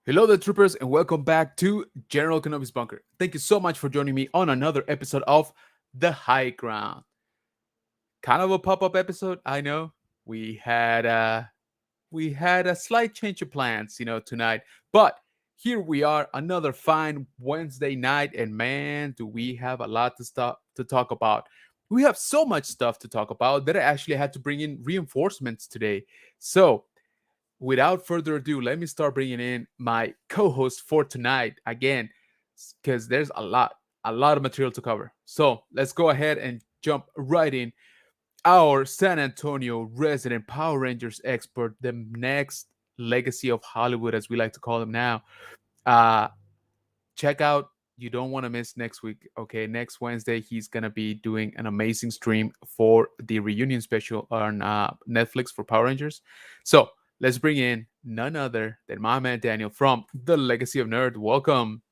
Hello there, troopers, and welcome back to General Kenobi's Bunker. Thank you so much for joining me on another episode of The High Ground. Kind of a pop-up episode, I know. We had a slight change of plans, tonight, but here we are, another fine Wednesday night, and man, do we have a lot to talk about. We have so much stuff to talk about that I actually had to bring in reinforcements today. So without further ado, let me start bringing in my co-host for tonight again, because there's a lot of material to cover. So let's go ahead and jump right in. Our San Antonio resident Power Rangers expert, the next legacy of Hollywood, as we like to call him now. Uh, Check out. You don't want to miss next week. Okay, next Wednesday he's gonna be doing an amazing stream for the reunion special on Netflix for Power Rangers. So let's bring in none other than my man Daniel from the Legacy of Nerd. Welcome.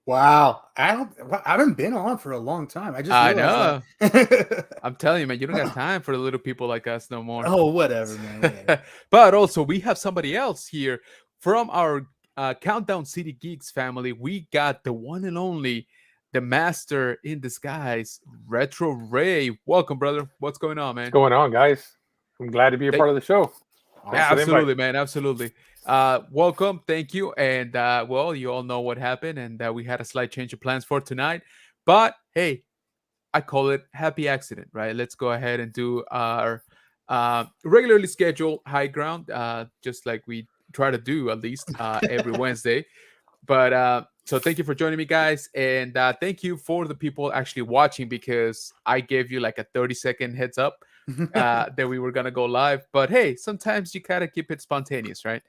Wow, I haven't been on for a long time. I just I realized know. that. I'm telling you, man, you don't got time for the little people like us no more. Oh, whatever, man. Whatever. But also, we have somebody else here from our Countdown City Geeks family. We got the one and only, the master in disguise, Retro Ray. Welcome, brother. What's going on, What's man? going on, guys? I'm glad to be a Thank- part of the show. yeah, Thanks for the invite. absolutely, man. Absolutely. Welcome. Thank you. And well, you all know what happened, and we had a slight change of plans for tonight. But hey, I call it happy accident, right? Let's go ahead and do our regularly scheduled high ground, just like we try to do at least every Wednesday. But so thank you for joining me, guys, and thank you for the people actually watching, because I gave you like a 30-second heads up that we were gonna go live. But hey, sometimes you gotta keep it spontaneous, right?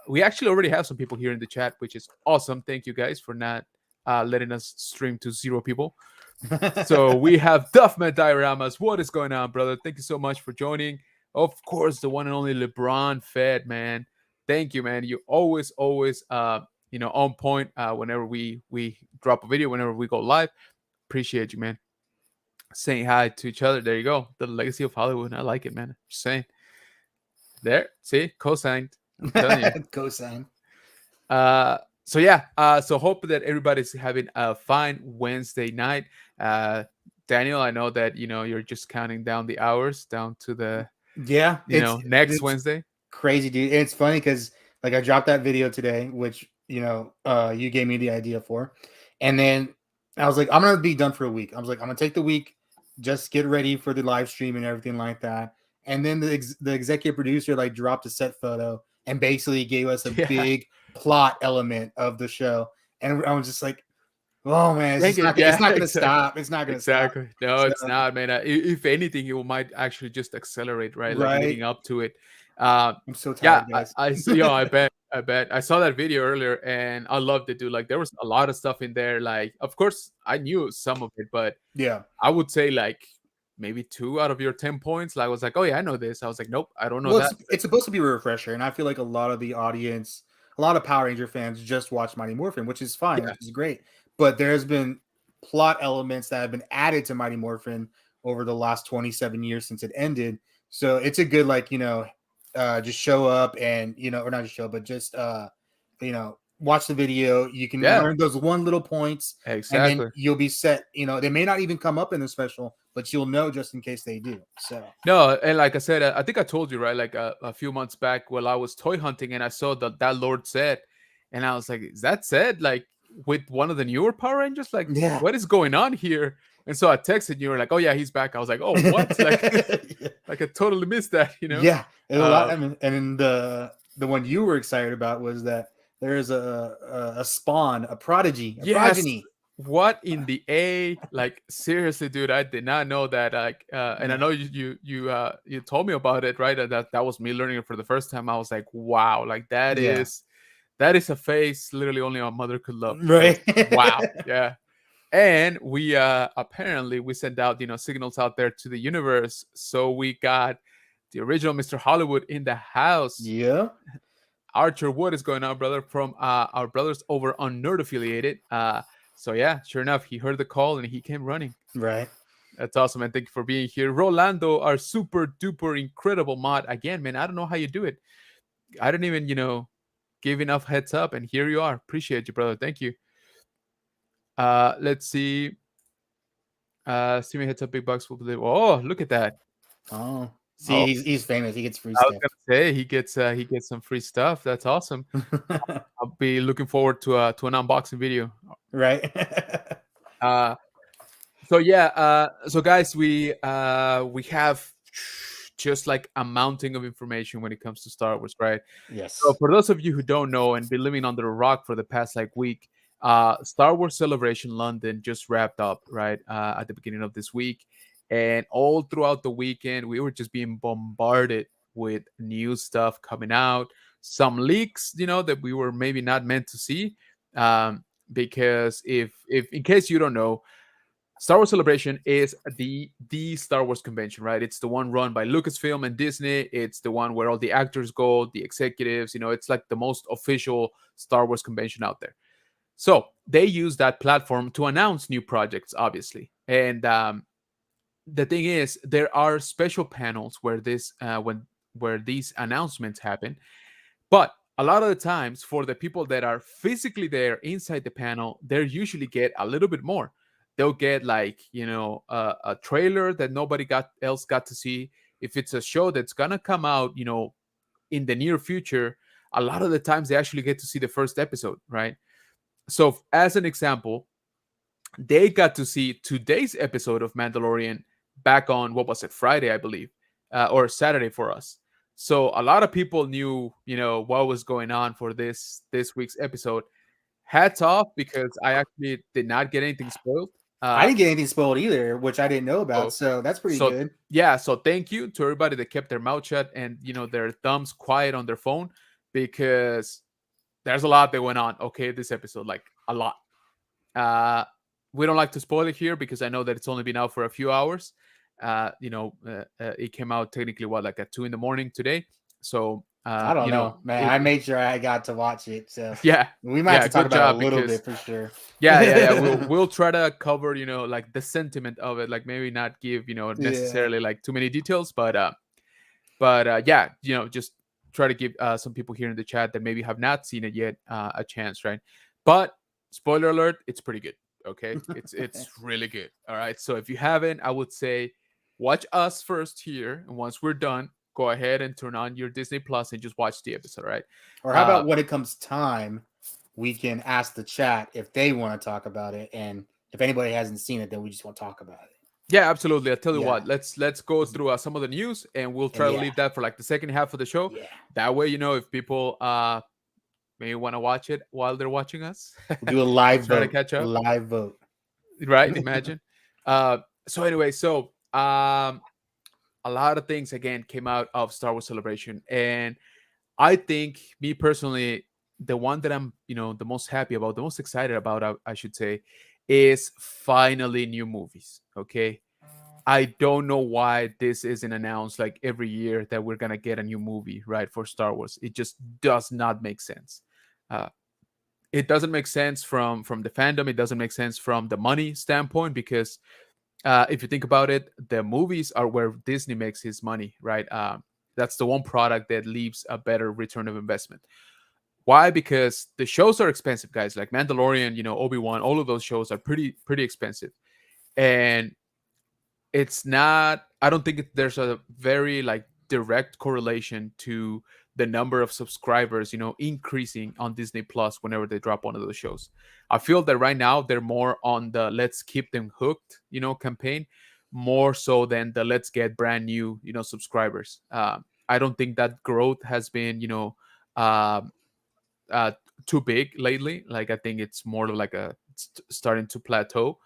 We actually already have some people here in the chat, which is awesome. Thank you guys for not letting us stream to 0 people. So we have Duffman Dioramas. What is going on, brother? Thank you so much for joining. Of course, the one and only LeBron Fed, man. Thank you, man. You always, on point whenever we drop a video, whenever we go live. Appreciate you, man. Saying hi to each other. There you go. The legacy of Hollywood. I like it, man. Just saying. There, see, co-signed. I'm telling you. Cosign. So yeah, so hope that everybody's having a fine Wednesday night. Daniel, I know that you're just counting down the hours down to the Yeah, next it's Wednesday. crazy, dude. And it's funny because like I dropped that video today, which you gave me the idea for, and then I was like, I'm gonna be done for a week. I was like, I'm gonna take the week, just get ready for the live stream and everything like that. And then the executive producer like dropped a set photo and basically gave us a Yeah. big plot element of the show. And I was just like, oh man, Dang it's it. not Yeah, gonna exactly. stop. It's not gonna stop. Exactly. No, it's So, not, man. If anything, it might actually just accelerate, right? Like right. leading up to it. Uh, I'm so yeah, tired, guys. I bet. I saw that video earlier and I loved it, dude. Like there was a lot of stuff in there. Like, of course, I knew some of it, but Yeah. I would say like maybe 2 out of your 10 points. Like I was like, oh yeah, I know this. I was like, nope, I don't know Well, that. it's supposed to be a refresher, and I feel like a lot of the audience, a lot of Power Ranger fans just watch Mighty Morphin, which is fine, Yeah. which is great. But there's been plot elements that have been added to Mighty Morphin over the last 27 years since it ended. So it's a good just show up and or not just show, but just watch the video. You can Yeah, learn those one little points, and then exactly. you'll be set. They may not even come up in the special, but you'll know just in case they do. So No, and like I said, I think I told you, right? Like a few months back while I was toy hunting and I saw that Lord said, and I was like, is that said like with one of the newer Power Rangers? Like, yeah. what is going on here? And so I texted you, were like, oh yeah, he's back. I was like, oh, what? Like, Yeah. like I totally missed that, Yeah, and a lot. Uh, I mean, and the one you were excited about was that there is a spawn, a prodigy, a yes. progeny. What in the A? Like seriously, dude, I did not know that. Like, and I know you told me about it, right? That was me learning it for the first time. I was like, wow, like Yeah, that is a face literally only a mother could love. right. Like, wow, yeah. And we apparently we sent out signals out there to the universe, so we got the original Mr. Hollywood in the house. Yeah. Archer, what is going on, brother? From our brothers over on Nerd Affiliated. So yeah, sure enough, he heard the call and he came running. Right. That's awesome, man. Thank you for being here. Rolando, our super duper incredible mod. Again, man, I don't know how you do it. I didn't even, give give enough heads up, and here you are. Appreciate you, brother. Thank you. Let's see. See me heads up, big bucks will deliver. Oh, look at that. Oh, see, Oh, he's famous. He gets free I was stuff. gonna say he gets some free stuff. That's awesome. I'll be looking forward to an unboxing video. Right. Uh, so yeah, so guys, we have just like a mountain of information when it comes to Star Wars, right? So Yes. for those of you who don't know and been living under a rock for the past like week, Star Wars Celebration London just wrapped up, right, at the beginning of this week, and all throughout the weekend we were just being bombarded with new stuff coming out, some leaks, that we were maybe not meant to see, because if in case you don't know, Star Wars Celebration is the Star Wars convention, right? It's the one run by Lucasfilm and Disney. It's the one where all the actors go, the executives. It's like the most official Star Wars convention out there. So they use that platform to announce new projects, obviously. And the thing is, there are special panels where where these announcements happen. But a lot of the times, for the people that are physically there inside the panel, they usually get a little bit more. They'll get like a trailer that nobody else got to see. If it's a show that's gonna come out, in the near future, a lot of the times they actually get to see the first episode, right? So, as an example, they got to see today's episode of Mandalorian back on, what was it, Friday, I believe, or Saturday for us. So a lot of people knew, what was going on for this week's episode. Hats off, because I actually did not get anything spoiled. I Uh, didn't get anything spoiled either, which I didn't know about. so, So that's pretty so good. yeah, so thank you to everybody that kept their mouth shut and their thumbs quiet on their phone, because there's a lot that went on. Okay, this episode, like a lot. Uh, we don't like to spoil it here because I know that it's only been out for a few hours. It came out technically like at 2 a.m. today. So I don't know, man. I made sure I got to watch it. So yeah, we might yeah, have to talk good about it job, a little because bit for sure. yeah. We'll try to cover like the sentiment of it, like maybe not give Yeah. necessarily like too many details, but yeah, just try to give some people here in the chat that maybe have not seen it yet a chance, right? But spoiler alert, it's pretty good. Okay, it's really good. All right, so if you haven't, I would say watch us first here, and once we're done, go ahead and turn on your Disney Plus and just watch the episode. Right? Or how about when it comes time, we can ask the chat if they want to talk about it, and if anybody hasn't seen it, then we just want to talk about it. Yeah, absolutely. I'll tell you Yeah. what. Let's go through some of the news, and we'll try to Yeah. leave that for like the second half of the show. Yeah. That way, if people maybe want to watch it while they're watching us, We'll do a live try to vote. catch up. Live vote. Right? Imagine. So anyway, a lot of things again came out of Star Wars Celebration, and I think, me personally, the one that I'm the most happy about, the most excited about, I should say, is finally new movies. Okay, I don't know why this isn't announced like every year that we're gonna get a new movie, right, for Star Wars. It just does not make sense. Uh, it doesn't make sense from the fandom. It doesn't make sense from the money standpoint, because if you think about it, the movies are where Disney makes his money, right? That's the one product that leaves a better return of investment. Why? Because the shows are expensive, guys. Like Mandalorian, Obi-Wan, all of those shows are pretty expensive, and it's not. I don't think there's a very like direct correlation to the number of subscribers, increasing on Disney Plus whenever they drop one of those shows. I feel that right now they're more on the let's keep them hooked, campaign, more so than the let's get brand new, subscribers. I don't think that growth has been, um, uh, too big lately. Like, I think it's more like starting to plateau.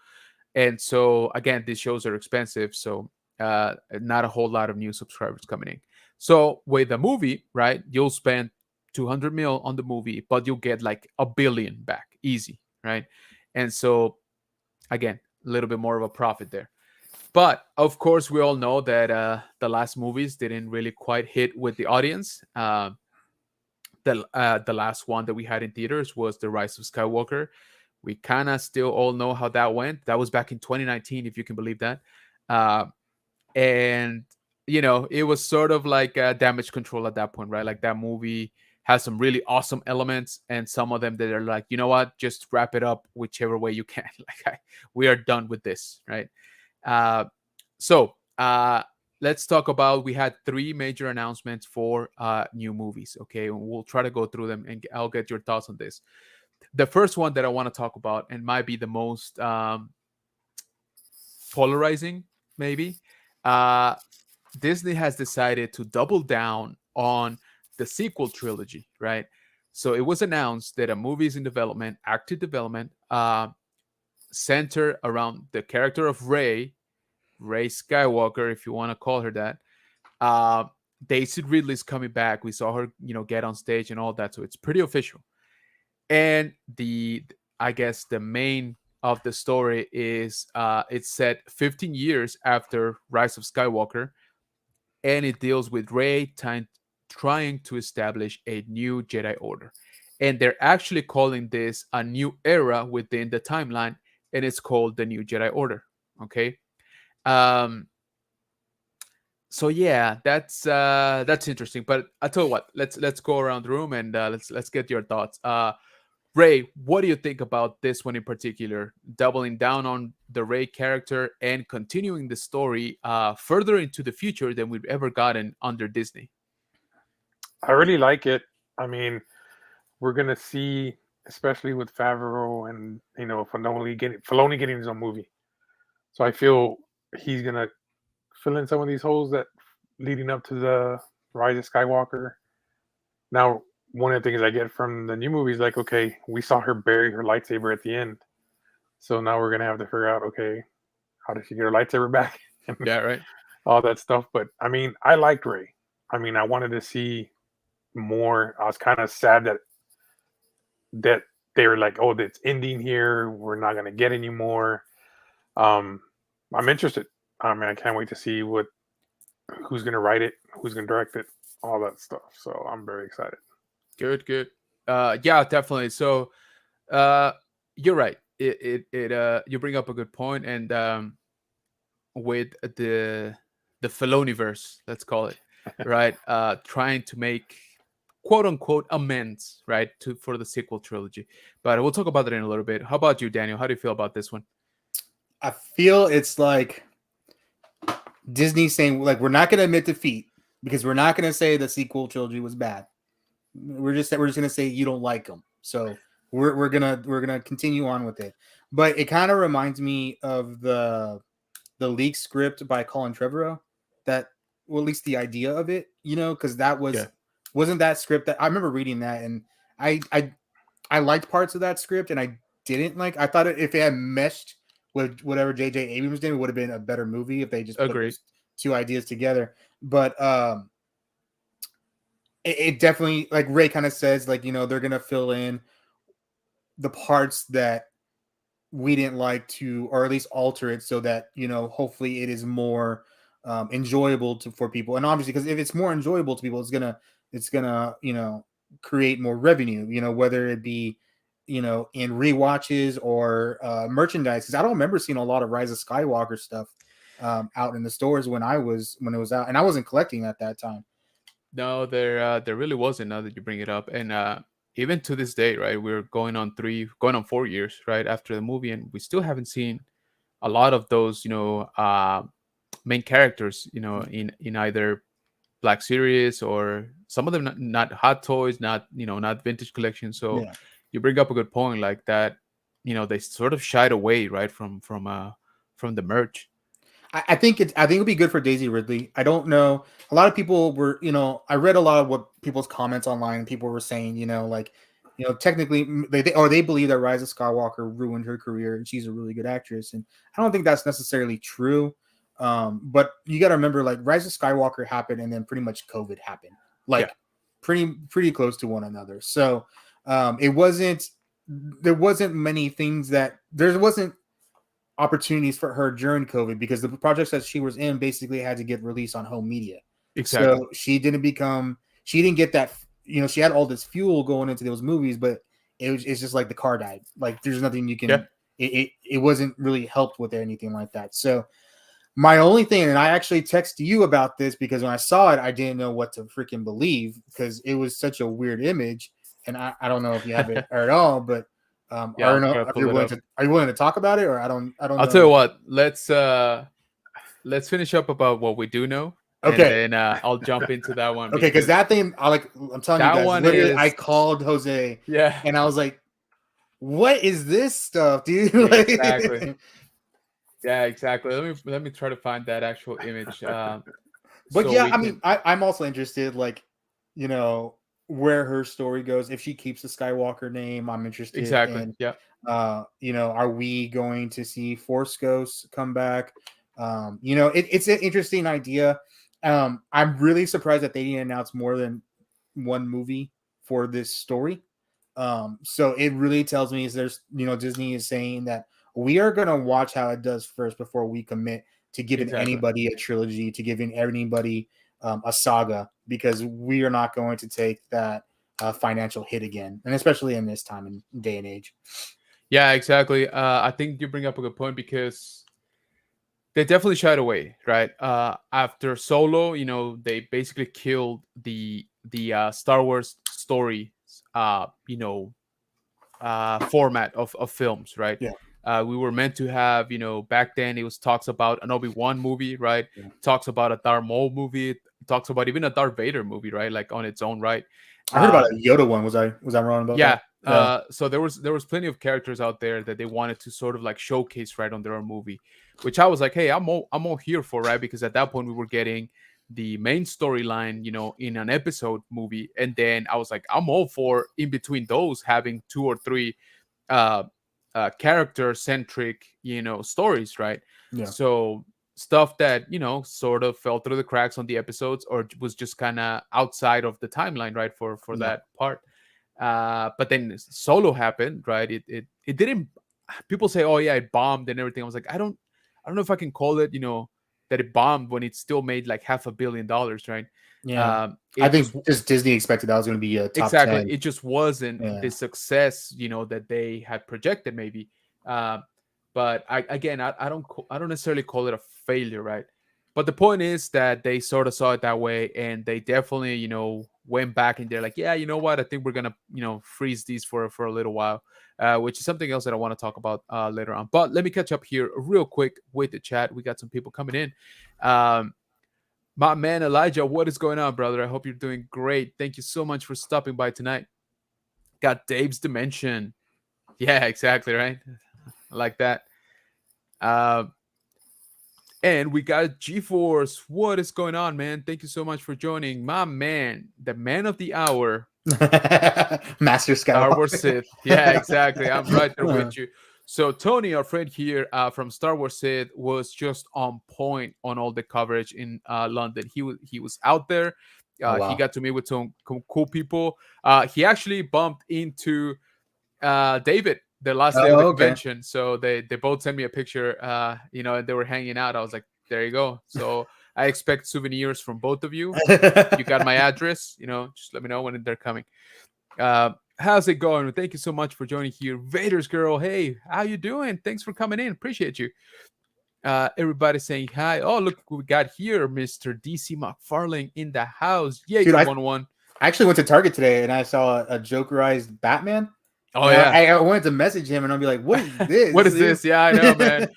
And so again, these shows are expensive, so not a whole lot of new subscribers coming in. So with a movie, right, you'll spend 200 mil on the movie, but you'll get like a billion back easy, right? And so again, a little bit more of a profit there. But of course, we all know that the last movies didn't really quite hit with the audience. The last one that we had in theaters was The Rise of Skywalker. We kind of still all know how that went. That was back in 2019, if you can believe that. And it was sort of like damage control at that point, right? Like, that movie has some really awesome elements, and some of them that are like, you know what, just wrap it up whichever way you can. We are done with this, right? Uh, so let's talk about. We had three major announcements for new movies. Okay, we'll try to go through them, and I'll get your thoughts on this. The first one that I want to talk about, and might be the most polarizing, maybe. Uh, Disney has decided to double down on the sequel trilogy, right? So it was announced that a movie is in development, active development, center around the character of Rey Skywalker, if you want to call her that. Uh, Daisy Ridley's coming back. We saw her, get on stage and all that. So it's pretty official. And I guess the main of the story is it's set 15 years after Rise of Skywalker, and it deals with Rey trying to establish a new Jedi Order. And they're actually calling this a new era within the timeline, and it's called the New Jedi Order. Okay. Um, so yeah, that's interesting. But I tell you what, let's go around the room and let's get your thoughts. Ray, what do you think about this one in particular? Doubling down on the Rey character and continuing the story further into the future than we've ever gotten under Disney. I really like it. I mean, we're gonna see, especially with Favreau and Filoni getting his own movie. So I feel he's gonna fill in some of these holes that leading up to the Rise of Skywalker. Now, one of the things I get from the new movie is like, okay, we saw her bury her lightsaber at the end, so now we're gonna have to figure out, okay, how did she get her lightsaber back? Yeah, right. All that stuff. But I mean, I liked Rey. I mean, I wanted to see more. I was kind of sad that they were like, oh, it's ending here. We're not gonna get any more. I'm interested. I mean, I can't wait to see who's gonna write it, who's gonna direct it, all that stuff. So I'm very excited. Good. Yeah, definitely. So, you're right. You bring up a good point, and with the Filoniverse, let's call it, right? Trying to make quote unquote amends, right, for the sequel trilogy. But we'll talk about that in a little bit. How about you, Daniel? How do you feel about this one? I feel it's like Disney saying, like, we're not going to admit defeat because we're not going to say the sequel trilogy was bad. We're just going to say you don't like them. So we're gonna continue on with it. But it kind of reminds me of the leaked script by Colin Trevorrow. That, well, at least the idea of it, because that wasn't that script that I remember reading that, and I liked parts of that script, and I didn't like. I thought if it had meshed with whatever J.J. Abrams did, it would have been a better movie if they just put those two ideas together. But it definitely, like Ray kind of says, like, they're gonna fill in the parts that we didn't like to, or at least alter it so that hopefully it is more enjoyable for people. And obviously, because if it's more enjoyable to people, it's gonna create more revenue. Whether it be in rewatches or merchandise. Because I don't remember seeing a lot of Rise of Skywalker stuff out in the stores when it was out, and I wasn't collecting at that time. No, there really wasn't. Now that you bring it up, and even to this day, right, we're going on 4 years, right, after the movie, and we still haven't seen a lot of those, main characters, in either Black Series or some of them not Hot Toys, not vintage collection. So you bring up a good point, like that. They sort of shied away, right, from the merch. I think it would be good for Daisy Ridley. I don't know. A lot of people were, I read a lot of what people's comments online. People were saying, technically they believe that Rise of Skywalker ruined her career and she's a really good actress. And I don't think that's necessarily true. But you got to remember, like, Rise of Skywalker happened and then pretty much COVID happened, pretty close to one another. So there wasn't many things there wasn't opportunities for her during COVID because the projects that she was in basically had to get released on home media. Exactly. So she didn't get that, she had all this fuel going into those movies, but it's just like the car died. Like, there's nothing you can, it wasn't really helped with anything like that. So My only thing, and I actually texted you about this because when I saw it, I didn't know what to freaking believe because it was such a weird image, and I don't know if you have it or at all, but Yeah, I I'll don't know try to if pull it up. are you willing to talk about it, or I don't I'll tell you know. what. Let's finish up about what we do know, and Okay, then I'll jump into that one okay, because because that thing, I'm telling you that guys, one literally, I is called Jose yeah, and I was like, "What is this stuff, dude?" exactly. Like, Yeah, exactly. Let me try to find that actual image, but so yeah, we I mean, can I'm also interested, like, you know, where her story goes. If she keeps the Skywalker name, I'm interested exactly. in. Yeah, Are we going to see Force Ghosts come back? It's an interesting idea. I'm really surprised that they didn't announce more than one movie for this story. So it really tells me is there's Disney is saying that we are gonna watch how it does first before we commit to giving exactly. anybody a trilogy, to giving anybody a saga, because we are not going to take that financial hit again, and especially in this time and day and age. Yeah, exactly. I think you bring up a good point because they definitely shied away, right? After Solo, they basically killed the Star Wars story, format of films, right? Yeah, We were meant to have, back then it was talks about an Obi-Wan movie, right? yeah. Talks about a Darth Maul movie, talks about even a Darth Vader movie, right? Like on its own, right? I heard about Uh, a Yoda one. Was I wrong about yeah. that? Yeah, So there was plenty of characters out there that they wanted to sort of like showcase right on their own movie, which I was like, hey, I'm all here for, right? Because at that point we were getting the main storyline, in an episode movie, and then I was like, I'm all for in between those having two or three uh, character centric, stories, right? yeah, So stuff that sort of fell through the cracks on the episodes or was just kind of outside of the timeline, right? For yeah, that part. But then Solo happened, right? It didn't. People say, oh yeah, it bombed and everything. I was like, I don't know if I can call it, that it bombed when it still made like $500 million, right? yeah. I It just think just Disney expected that was going to be a top Exactly. 10. It just wasn't Yeah, the success, that they had projected, maybe. Uh, but I don't necessarily call it a failure, right? But the point is that they sort of saw it that way, and they definitely, went back and they're like, yeah, you know what? I think we're gonna, freeze these for a little while, which is something else that I want to talk about later on. But let me catch up here real quick with the chat. We got some people coming in. Um, my man Elijah, what is going on, brother? I hope you're doing great. Thank you so much for stopping by tonight. Got Dave's Dimension. Yeah, exactly, right? I like that. Uh, and we got GeForce. What is going on, man? Thank you so much for joining. My man, the man of the hour, Master Star Wars Skywalker. Sith. Yeah, exactly. I'm right there with you. So Tony, our friend here from Star Wars Sith, was just on point on all the coverage in London. He was out there. Oh He wow. got to meet with some cool people. He actually bumped into David the last day of the Oh, okay. convention. So they both sent me a picture. And they were hanging out. I was like, there you go. So I expect souvenirs from both of you. You got my address. Just let me know when they're coming. How's it going? Thank you so much for joining here, Vader's girl. Hey, how you doing? Thanks for coming in. Appreciate you. Everybody saying hi. Oh, look who we got here, Mr. DC McFarlane in the house. Dude, Jaeger 11. I actually went to Target today and I saw a Jokerized Batman. Oh And yeah. I wanted to message him and I'll be like, what is What this, is dude? this? Yeah, I know, man.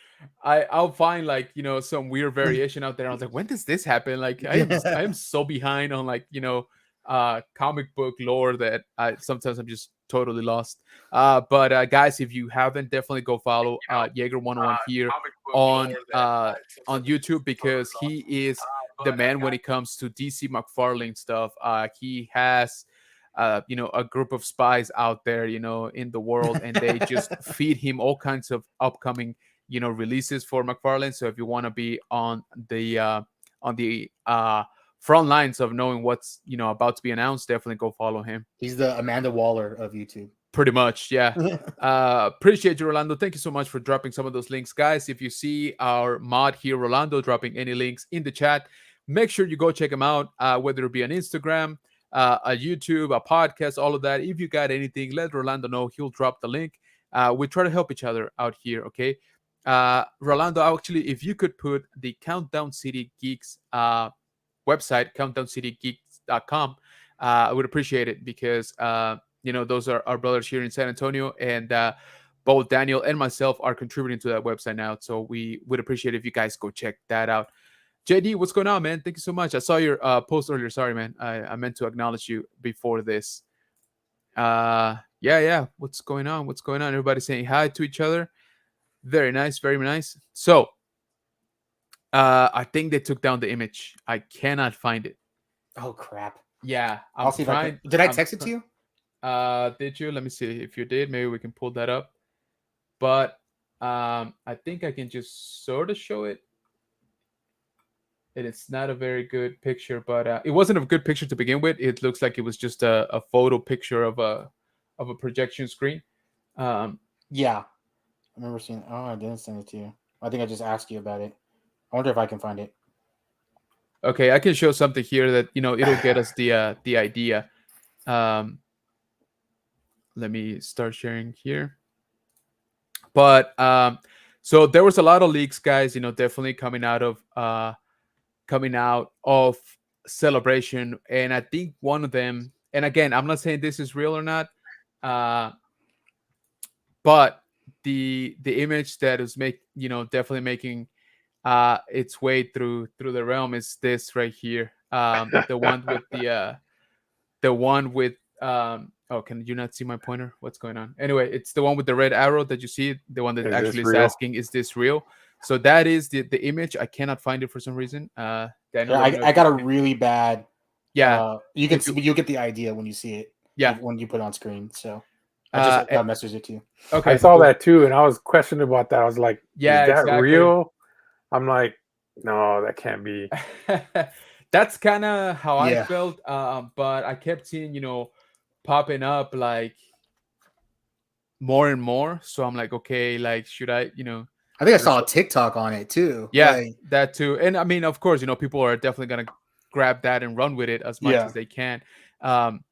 I'll find like some weird variation out there. I was like, when does this happen? Like I am so behind on like comic book lore that I sometimes I'm just totally lost. But guys, if you haven't, definitely go follow Jaeger 101 here on YouTube because he is the man when it comes to DC McFarlane stuff. He has a group of spies out there, in the world, and they just feed him all kinds of upcoming, releases for McFarlane. So if you want to be on the front lines of knowing what's about to be announced, definitely go follow him. He's the Amanda Waller of YouTube. Pretty much, yeah. Appreciate you, Rolando. Thank you so much for dropping some of those links, guys. If you see our mod here, Rolando, dropping any links in the chat, make sure you go check him out. Whether it be on Instagram, a YouTube, a podcast, all of that. If you got anything, let Rolando know. He'll drop the link. We try to help each other out here, okay? Rolando, actually, if you could put the Countdown City Geeks website, countdowncitygeeks.com, I would appreciate it because those are our brothers here in San Antonio, and both Daniel and myself are contributing to that website now. So we would appreciate if you guys go check that out. JD, what's going on, man? Thank you so much. I saw your post earlier. Sorry, man. I meant to acknowledge you before this. Yeah. What's going on? What's going on? Everybody saying hi to each other. Very nice, very nice. So, I think they took down the image. I cannot find it. Oh crap! Yeah, I'll I'm see if I trying. can. Did I I'm text it to you? Did you? Let me see. If you did, maybe we can pull that up. But I think I can just sort of show it. And it's not a very good picture, but it wasn't a good picture to begin with. It looks like it was just a photo picture of a projection screen. Um, Yeah, I remember seeing. Oh, I didn't send it to you. I think I just asked you about it. I wonder if I can find it. okay, I can show something here that it'll get us the idea. Um, let me start sharing here. But so there was a lot of leaks, guys. Definitely coming out of Celebration, and I think one of them. And again, I'm not saying this is real or not, uh, but the image that is definitely making its way through the realm is this right here. The one with the one with oh, can you not see my pointer? What's going on? Anyway, it's the one with the red arrow that you see, the one that Is actually this is real? asking, is this real? So that is the image. I cannot find it for some reason. Daniel, Yeah, let me know I if you got a can. really bad. Yeah, You can if you, see, you'll get the idea when you see it. yeah. When you put it on screen. So I just messaged it to you. I Okay, saw cool. that too, and I was questioning about that. I was like, "Is Yeah, that exactly. real?" I'm like, "No, that can't be." That's kind of how I Yeah, felt. But I kept seeing, popping up like more and more. So I'm like, okay, like, should I, I think I should I saw a show? TikTok on it too. Yeah, Like, that too. And I mean, of course, people are definitely gonna grab that and run with it as much yeah. as they can. Um,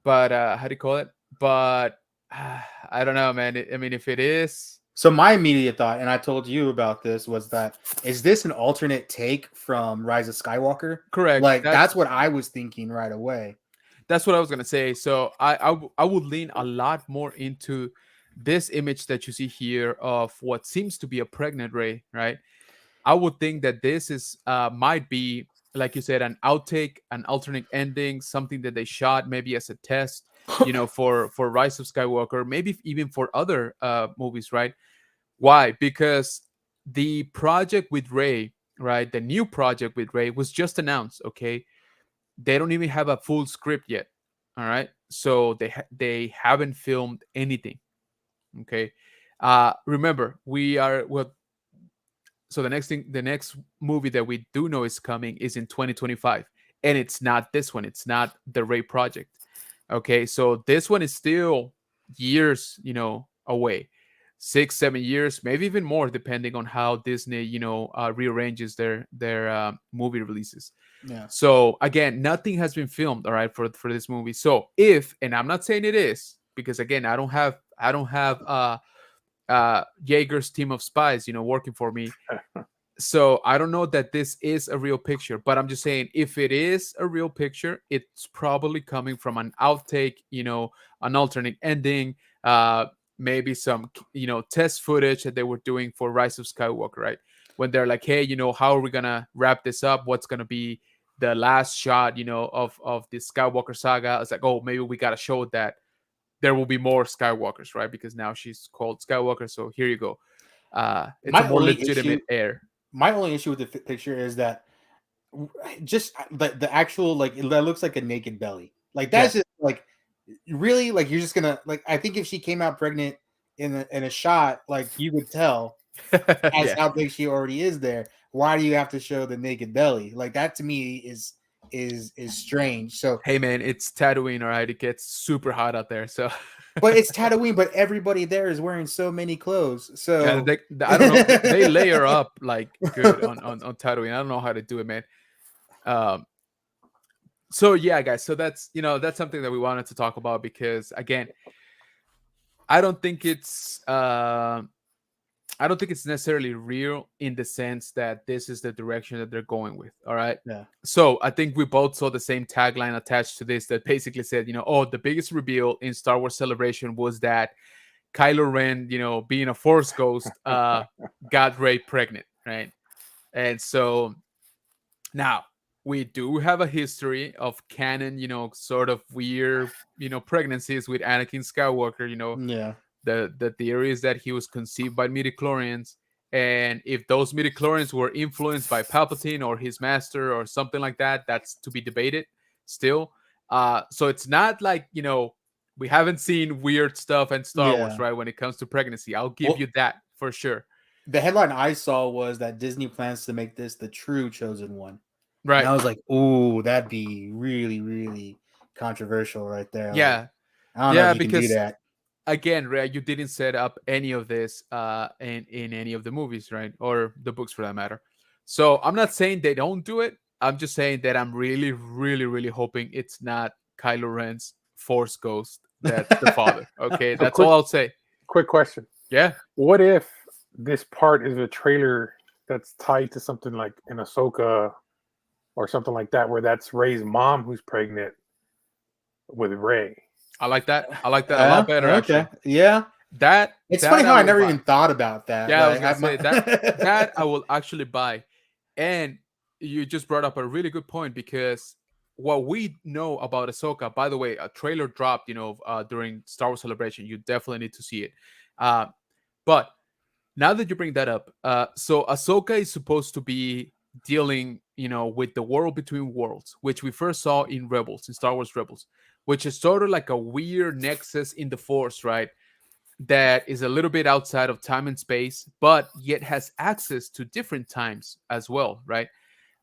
but how do you call it? But I don't know, man. I mean, if it is So my immediate thought, and I told you about this, was that is this an alternate take from Rise of Skywalker? correct, Like that's what I was thinking right away. that's what I was gonna say. So I would lean a lot more into this image that you see here of what seems to be a pregnant Rey, right? I would think that this is might be, like you said, an outtake, an alternate ending, something that they shot maybe as a test, for Rise of Skywalker, maybe even for other movies, right? Why? Because the project with Rey, right, the new project with Rey was just announced. Okay, they don't even have a full script yet. All right, so they haven't filmed anything. Okay, remember, we are well, so the next movie that we do know is coming is in 2025, and it's not this one. It's not the Ray project. Okay, so this one is still years, away, 6 7 years, maybe even more, depending on how Disney, rearranges their movie releases. Yeah. So again, nothing has been filmed, all right, for this movie. So if, and I'm not saying it is, because again, I don't have Jaeger's team of spies, working for me. So I don't know that this is a real picture, but I'm just saying, if it is a real picture, it's probably coming from an outtake, an alternate ending, maybe some, test footage that they were doing for Rise of Skywalker, right? When they're like, hey, how are we gonna wrap this up? What's gonna be the last shot, of the Skywalker saga? It's like, oh, maybe we gotta show that there will be more Skywalkers, right? Because now she's called Skywalker. So here you go. It's a My more only issue, legitimate air. my only issue with the picture is that just the actual like that looks like a naked belly. Like Yeah. that's just like really like you're just gonna like I think if she came out pregnant in a shot, like you could tell as Yeah. how big she already is there. Why do you have to show the naked belly? Like that to me is strange. So, Hey man, it's Tatooine, all right. It gets super hot out there, so but it's Tatooine, but everybody there is wearing so many clothes. yeah, So, I don't know. They layer up like good on Tatooine. I don't know how to do it, man. Um. So yeah, guys. So that's something that we wanted to talk about because again, I don't think it's I don't think it's necessarily real in the sense that this is the direction that they're going with. All right. Yeah. So I think we both saw the same tagline attached to this that basically said, oh, the biggest reveal in Star Wars Celebration was that Kylo Ren, being a Force ghost, got Rey pregnant, right? And so now we do have a history of canon, sort of weird, pregnancies with Anakin Skywalker. Yeah. The theory is that he was conceived by midichlorians, and if those midichlorians were influenced by Palpatine or his master or something like that, that's to be debated still. So it's not like we haven't seen weird stuff in Star Wars, Yeah. right? When it comes to pregnancy, I'll give you that for sure. The headline I saw was that Disney plans to make this the true chosen one. Right. And I was like, "Ooh, that'd be really, really controversial, right there." Yeah. Like, I don't know Yeah, if you can do because that. again, Ray, you didn't set up any of this in any of the movies, right? Or the books for that matter. So I'm not saying they don't do it. I'm just saying that I'm really, really, really hoping it's not Kylo Ren's Force Ghost that's the father. Okay, So that's all I'll say. quick question. Yeah. What if this part is a trailer that's tied to something like an Ahsoka or something like that, where that's Rey's mom who's pregnant with Rey? I like that. I like that a lot better, Okay. actually. Yeah. That It's that funny how I will never buy. even thought about that. Yeah, I Like, was gonna say that I will actually buy. And you just brought up a really good point because what we know about Ahsoka, by the way, a trailer dropped, during Star Wars Celebration. You definitely need to see it. Uh, but now that you bring that up, so Ahsoka is supposed to be dealing, with the world between worlds, which we first saw in Rebels, in Star Wars Rebels, which is sort of like a weird nexus in the Force, right? That is a little bit outside of time and space, but yet has access to different times as well, right?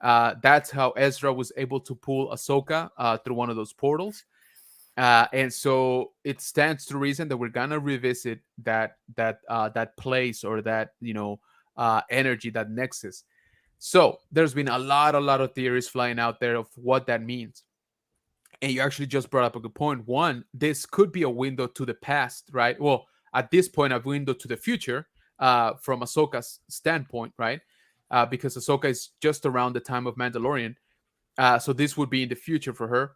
That's how Ezra was able to pull Ahsoka through one of those portals. And so it stands to reason that we're gonna revisit that place or that energy, that nexus. So there's been a lot of theories flying out there of what that means. And you actually just brought up a good point. One, this could be a window to the past, right? Well, at this point, a window to the future from Ahsoka's standpoint, right? Because Ahsoka is just around the time of Mandalorian. So this would be in the future for her.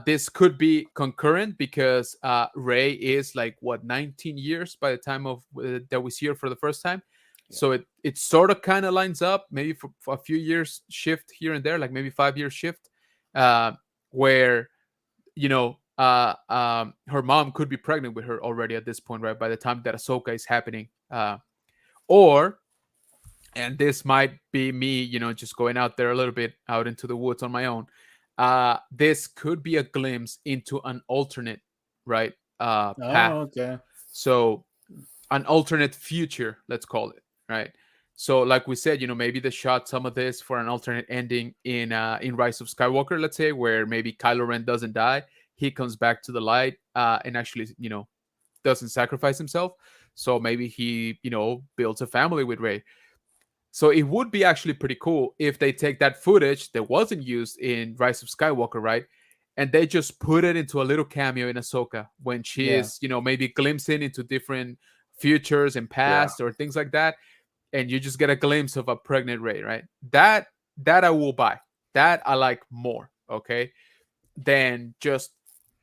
This could be concurrent because Rey is like what 19 years by the time of that we see her for the first time. Yeah. So it sort of kind of lines up, maybe for a few years shift here and there, like maybe 5 years shift, where her mom could be pregnant with her already at this point, right? By the time that Ahsoka is happening, or and this might be me, just going out there a little bit out into the woods on my own. This could be a glimpse into an alternate, right, path. Oh, okay. So an alternate future, let's call it, right? So, like we said, maybe they shot some of this for an alternate ending in Rise of Skywalker, let's say, where maybe Kylo Ren doesn't die, he comes back to the light, and actually, doesn't sacrifice himself. So maybe he, builds a family with Rey. So it would be actually pretty cool if they take that footage that wasn't used in Rise of Skywalker, right? And they just put it into a little cameo in Ahsoka when she Yeah. is, maybe glimpsing into different futures and past or things like that. And you just get a glimpse of a pregnant Rey, right? That I will buy. That I like more, okay? Than just,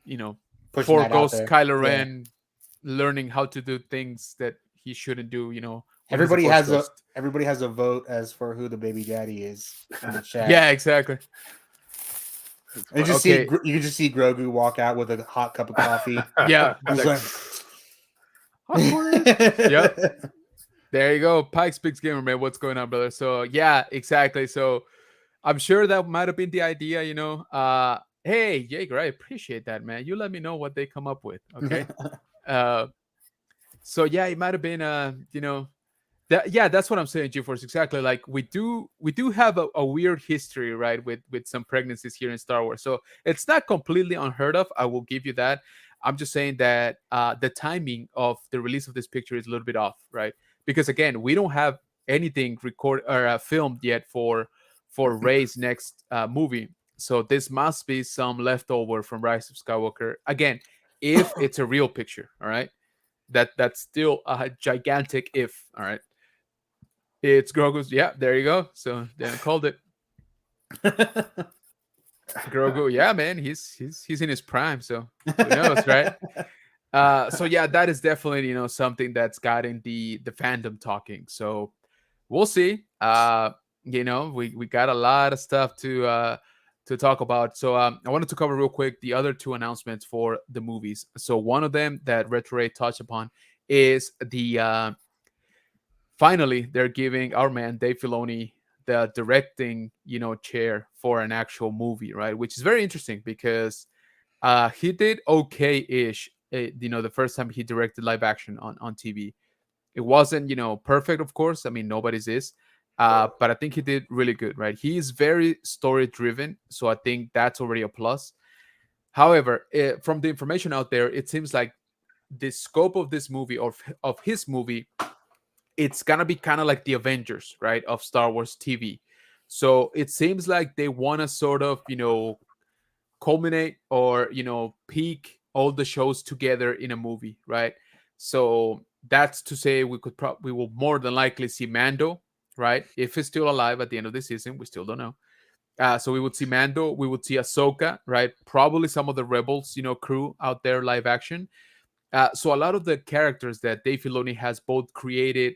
Pushing that out foregoes there. Kylo Yeah. Ren learning how to do things that he shouldn't do, when he's a Everybody Force has ghost. everybody has a vote as for who the baby daddy is in the chat. Yeah, exactly. You just Okay. see you just see Grogu walk out with a hot cup of coffee. Yeah. He's like, Yep. There you go. Pikes Peaks Gamer, man. What's going on, brother? So yeah, exactly. So I'm sure that might have been the idea, hey, Jaeger, I appreciate that, man. You let me know what they come up with. Okay. So yeah, it might have been that's what I'm saying, GeForce. Exactly. Like we do have a weird history, right, with some pregnancies here in Star Wars. So it's not completely unheard of. I will give you that. I'm just saying that the timing of the release of this picture is a little bit off, right? Because again, we don't have anything recorded or filmed yet for Rey's next movie. So this must be some leftover from Rise of Skywalker. Again, if it's a real picture, all right? That's still a gigantic if, all right? It's Grogu's. Yeah, there you go. So Daniel called it. Grogu. Yeah, man, he's in his prime. So who knows, right? So yeah, that is definitely something that's gotten the fandom talking. So we'll see. We got a lot of stuff to talk about. So I wanted to cover real quick the other two announcements for the movies. So one of them that Retro Ray touched upon is the finally they're giving our man Dave Filoni the directing chair for an actual movie, right? Which is very interesting because he did okay-ish. The first time he directed live action on TV, it wasn't perfect, of course. I mean, nobody's is, but I think he did really good, right? He is very story driven, so I think that's already a plus. However, from the information out there, it seems like the scope of this movie of his movie, it's gonna be kind of like the Avengers, right, of Star Wars TV. So it seems like they want to sort of culminate or peak all the shows together in a movie, right? So that's to say we will more than likely see Mando, right? If he's still alive at the end of the season, we still don't know. So we would see Mando, we would see Ahsoka, right? Probably some of the Rebels, crew out there live action. So a lot of the characters that Dave Filoni has both created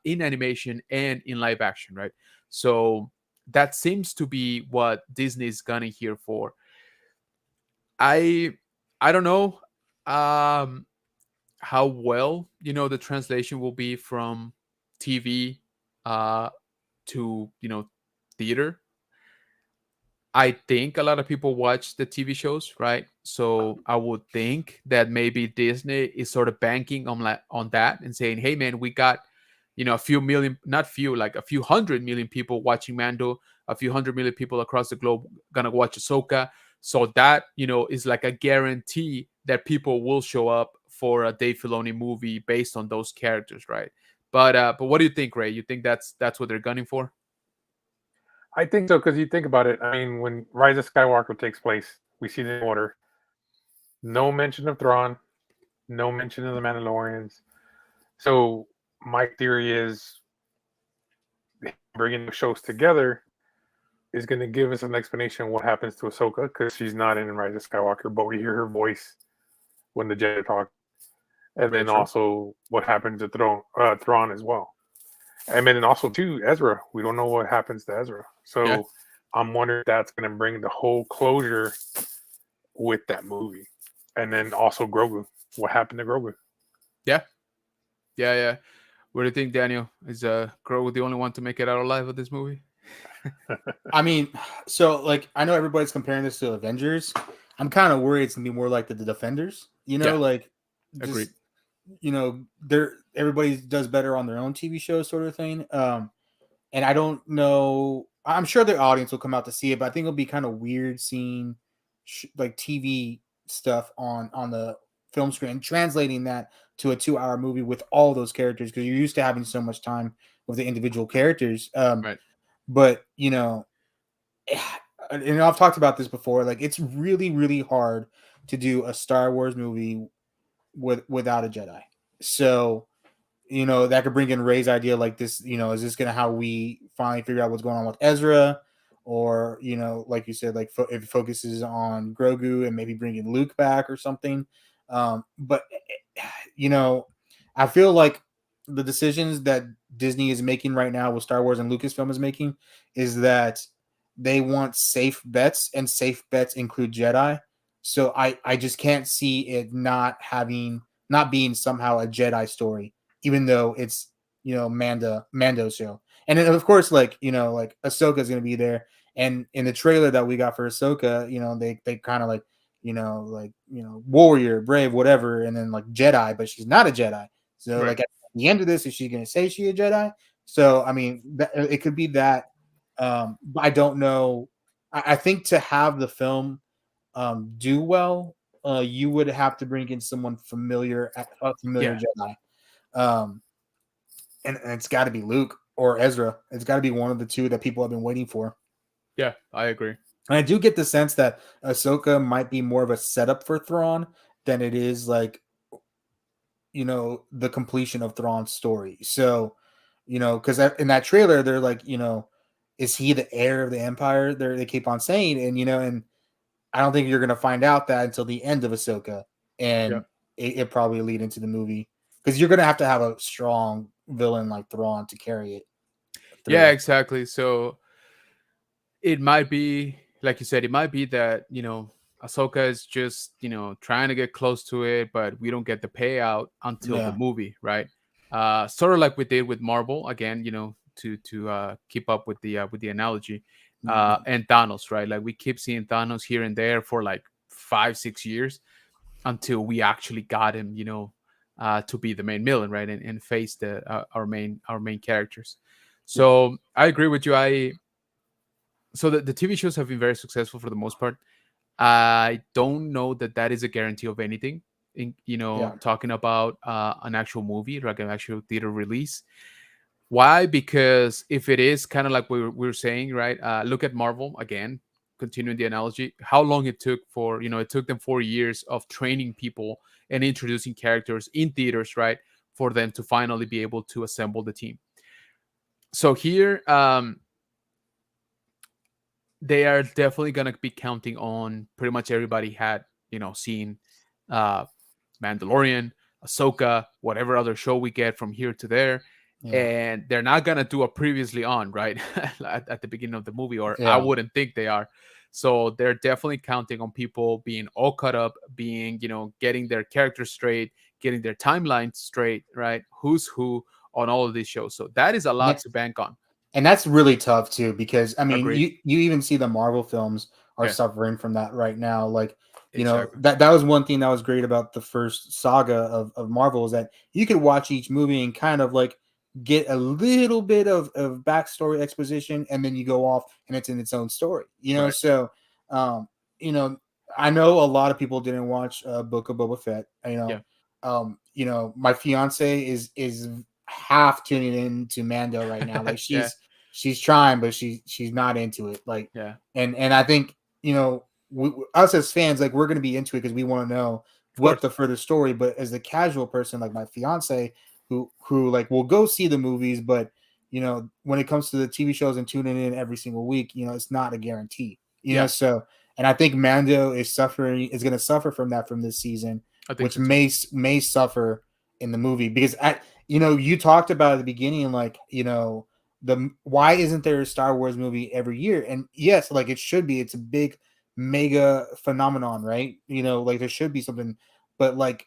in animation and in live action, right? So that seems to be what Disney's gunning here for. I I don't know how well the translation will be from TV uh, to theater. I think a lot of people watch the TV shows, right? So I would think that maybe Disney is sort of banking on that and saying, "Hey, man, we got a few million, not few, like a few 100 million people watching Mando, a few 100 million people across the globe gonna watch Ahsoka." So that is like a guarantee that people will show up for a Dave Filoni movie based on those characters, right? But what do you think, Ray? You think that's what they're gunning for? I think so because you think about it. I mean, when Rise of Skywalker takes place, we see the order. No mention of Thrawn, no mention of the Mandalorians. So my theory is bringing the shows together is going to give us an explanation of what happens to Ahsoka because she's not in Rise of Skywalker, but we hear her voice when the Jedi talk, and Very then true. also what happens to Thrawn as well, and then also too Ezra. We don't know what happens to Ezra, Yeah. so I'm wondering if that's going to bring the whole closure with that movie, and then also Grogu. What happened to Grogu? Yeah. Yeah. Yeah. What do you think, Daniel? Is Grogu the only one to make it out alive of this movie? I mean, so like I know everybody's comparing this to Avengers. I'm kind of worried it's gonna be more like the Defenders. Yeah. Like Agreed. just they're everybody does better on their own TV shows, sort of thing. And I don't know. I'm sure the audience will come out to see it, but I think it'll be kind of weird seeing like TV stuff on the film screen and translating that to a 2 hour movie with all those characters because you're used to having so much time with the individual characters. Right. But and I've talked about this before. Like it's really, really hard to do a Star Wars movie without a Jedi. So that could bring in Ray's idea like this, is this gonna how we finally figure out what's going on with Ezra, or like you said, like if it focuses on Grogu and maybe bringing Luke back or something. But I feel like the decisions that Disney is making right now with Star Wars and Lucasfilm is making is that they want safe bets, and safe bets include Jedi. So I just can't see it not being somehow a Jedi story, even though it's Mando's show. And then of course, like Ahsoka is gonna be there. And in the trailer that we got for Ahsoka, they kind of like, warrior, brave, whatever, and then like Jedi, but she's not a Jedi. So Right. like at the end of this, is she gonna say she a Jedi? So I mean, it could be that. But I don't know. I think to have the film do well, you would have to bring in someone familiar, a familiar Yeah. Jedi. Um, and it's got to be Luke or Ezra. It's got to be one of the two that people have been waiting for. Yeah. I agree. And I do get the sense that Ahsoka might be more of a setup for Thrawn than it is like the completion of Thrawn's story. So because in that trailer they're like, is he the heir of the empire? They keep on saying, and I don't think you're gonna find out that until the end of Ahsoka, Yeah. and it probably lead into the movie because you're gonna have a strong villain like Thrawn to carry it Yeah, through. exactly. So it might be, like you said, it might be that, Ahsoka is just, trying to get close to it, but we don't get the payout until the Yeah, movie, right? Sort of like we did with Marvel again, to keep up with the analogy. yeah, And Thanos, right? Like we keep seeing Thanos here and there for like 5 6 years until we actually got him, to be the main villain, right? And face our main characters. yeah, So I agree with you. So the TV shows have been very successful for the most part. I don't know that that is a guarantee of anything. yeah, Talking about an actual movie, like an actual theater release. Why? Because if it is kind of like we were saying, right? Look at Marvel again. Continuing the analogy, how long it took for it took them 4 years of training people and introducing characters in theaters, right? For them to finally be able to assemble the team. So here, they are definitely going to be counting on pretty much everybody had seen uh Mandalorian, Ahsoka, whatever other show we get from here to there. yeah, And they're not gonna do a previously on, right? at the beginning of the movie, or I yeah. wouldn't think they are. So they're definitely counting on people being all caught up, being, getting their characters straight, getting their timelines straight, right? Who's who on all of these shows. So that is a And lot that, to bank on. and that's really tough too, because I mean, Agreed. you even see the Marvel films are Yeah, suffering from that right now. Like, exactly. that was one thing that was great about the first saga of Marvel, is that you could watch each movie and kind of like get a little bit of backstory exposition, and then you go off and it's in its own story. Right. So um, you know, I know a lot of people didn't watch Book of Boba Fett. Yeah. My fiance is half tuning in to Mando right now. Like Yeah. she's trying, but she's not into it. Like, Yeah. and I think us as fans, like we're gonna be into it because we want to know Of what course. the further story. But as a casual person, like my fiance, who like will go see the movies, but when it comes to the TV shows and tuning in every single week, it's not a guarantee. Yeah. So, and I think Mando is going to suffer from that from this season, I think which so too. may suffer in the movie because you talked about at the beginning, like the why isn't there a Star Wars movie every year? And yes, like it should be. It's a big mega phenomenon, right? Like there should be something, but like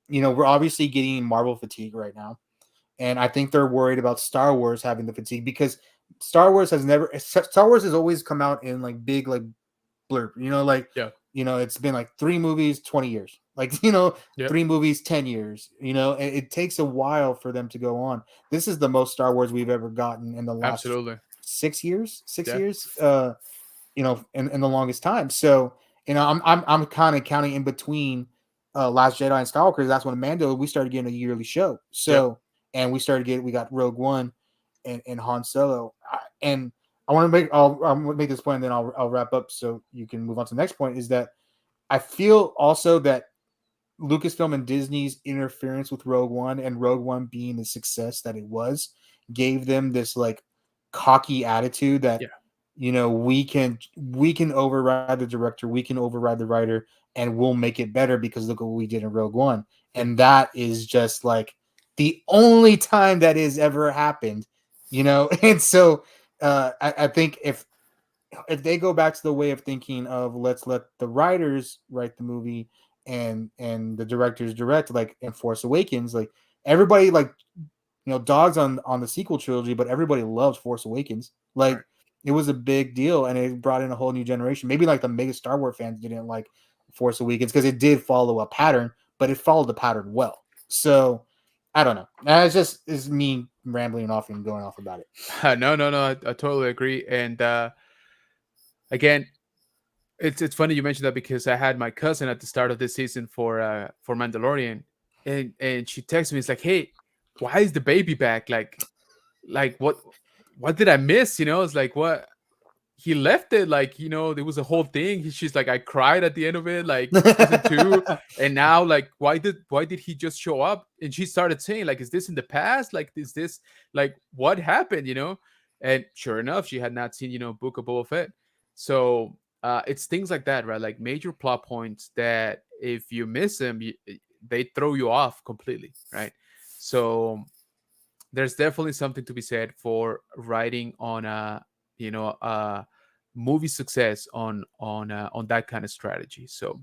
we're obviously getting Marvel fatigue right now, and I think they're worried about Star Wars having the fatigue because Star Wars has always come out in like big like blurb, like Yeah. it's been like 3 movies 20 years, like 3 movies 10 years, it takes a while for them to go on. This is the most Star Wars we've ever gotten in the last Absolutely. 6 years, six Yeah. years in the longest time. So I'm kind of counting in between Last Jedi and Skywalker. That's when Mando we started getting a yearly show. Yep. So and we got Rogue One and Han Solo. And I want to make this point, and then I'll wrap up so you can move on to the next point. Is that I feel also that Lucasfilm and Disney's interference with Rogue One and Rogue One being the success that it was gave them this like cocky attitude that Yeah. we can override the director, we can override the writer, and we'll make it better because look what we did in Rogue One. Yeah. And that is just like the only time that has ever happened, and so I think if they go back to the way of thinking of let's let the writers write the movie and the directors direct, like in Force Awakens, like everybody like dogs on the sequel trilogy, but everybody loves Force Awakens. Right. Like it was a big deal, and it brought in a whole new generation. Maybe like the biggest Star Wars fans didn't like Force Awakens because it did follow a pattern, but it followed the pattern well. So I don't know. That's just is me rambling off and going off about it. No, no, no. I totally agree. And again, it's funny you mentioned that because I had my cousin at the start of this season for Mandalorian, and she texted me. It's like, hey, why is the baby back? Like what did I miss? It's like what? he left it like, there was a whole thing. She's like, I cried at the end of it, like season two, and now like why did he just show up? And she started saying like, is this in the past? Like, is this like what happened? And sure enough, she had not seen Book of Boba Fett. So it's things like that, right? Like major plot points that if you miss them, they throw you off completely, right? So there's definitely something to be said for writing on a movie success on that kind of strategy. So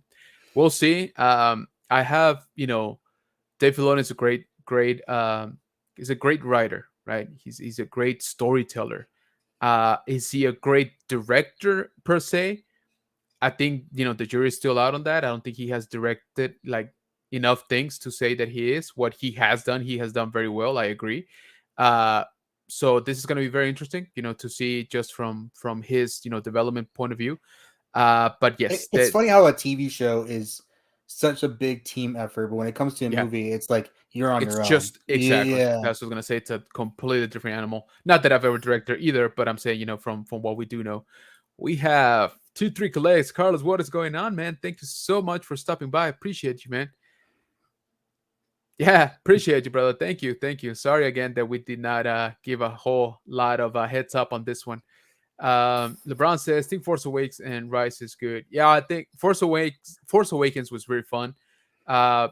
we'll see. I have Dave Filoni is a great he's a great writer, right? He's a great storyteller. Is he a great director per se? I think the jury's still out on that. I don't think he has directed like enough things to say that he is. What he has done very well. I agree. Uh, so this is going to be very interesting, to see just from his development point of view. But yes, It's funny how a TV show is such a big team effort, but when it comes to a yeah, movie, it's like you're on it's your own. just exactly Yeah. that's what I was going to say. It's a completely different animal. Not that I've ever directed either, but I'm saying from what we do know. We have 2-3 colleagues. Carlos, what is going on, man? Thank you so much for stopping by. Appreciate you, man. Yeah, appreciate you, brother. Thank you. Thank you. Sorry again that we did not give a whole lot of heads up on this one. LeBron says, think Force Awakens and Rise is good. Yeah, I think Force Awakens was very fun. Uh,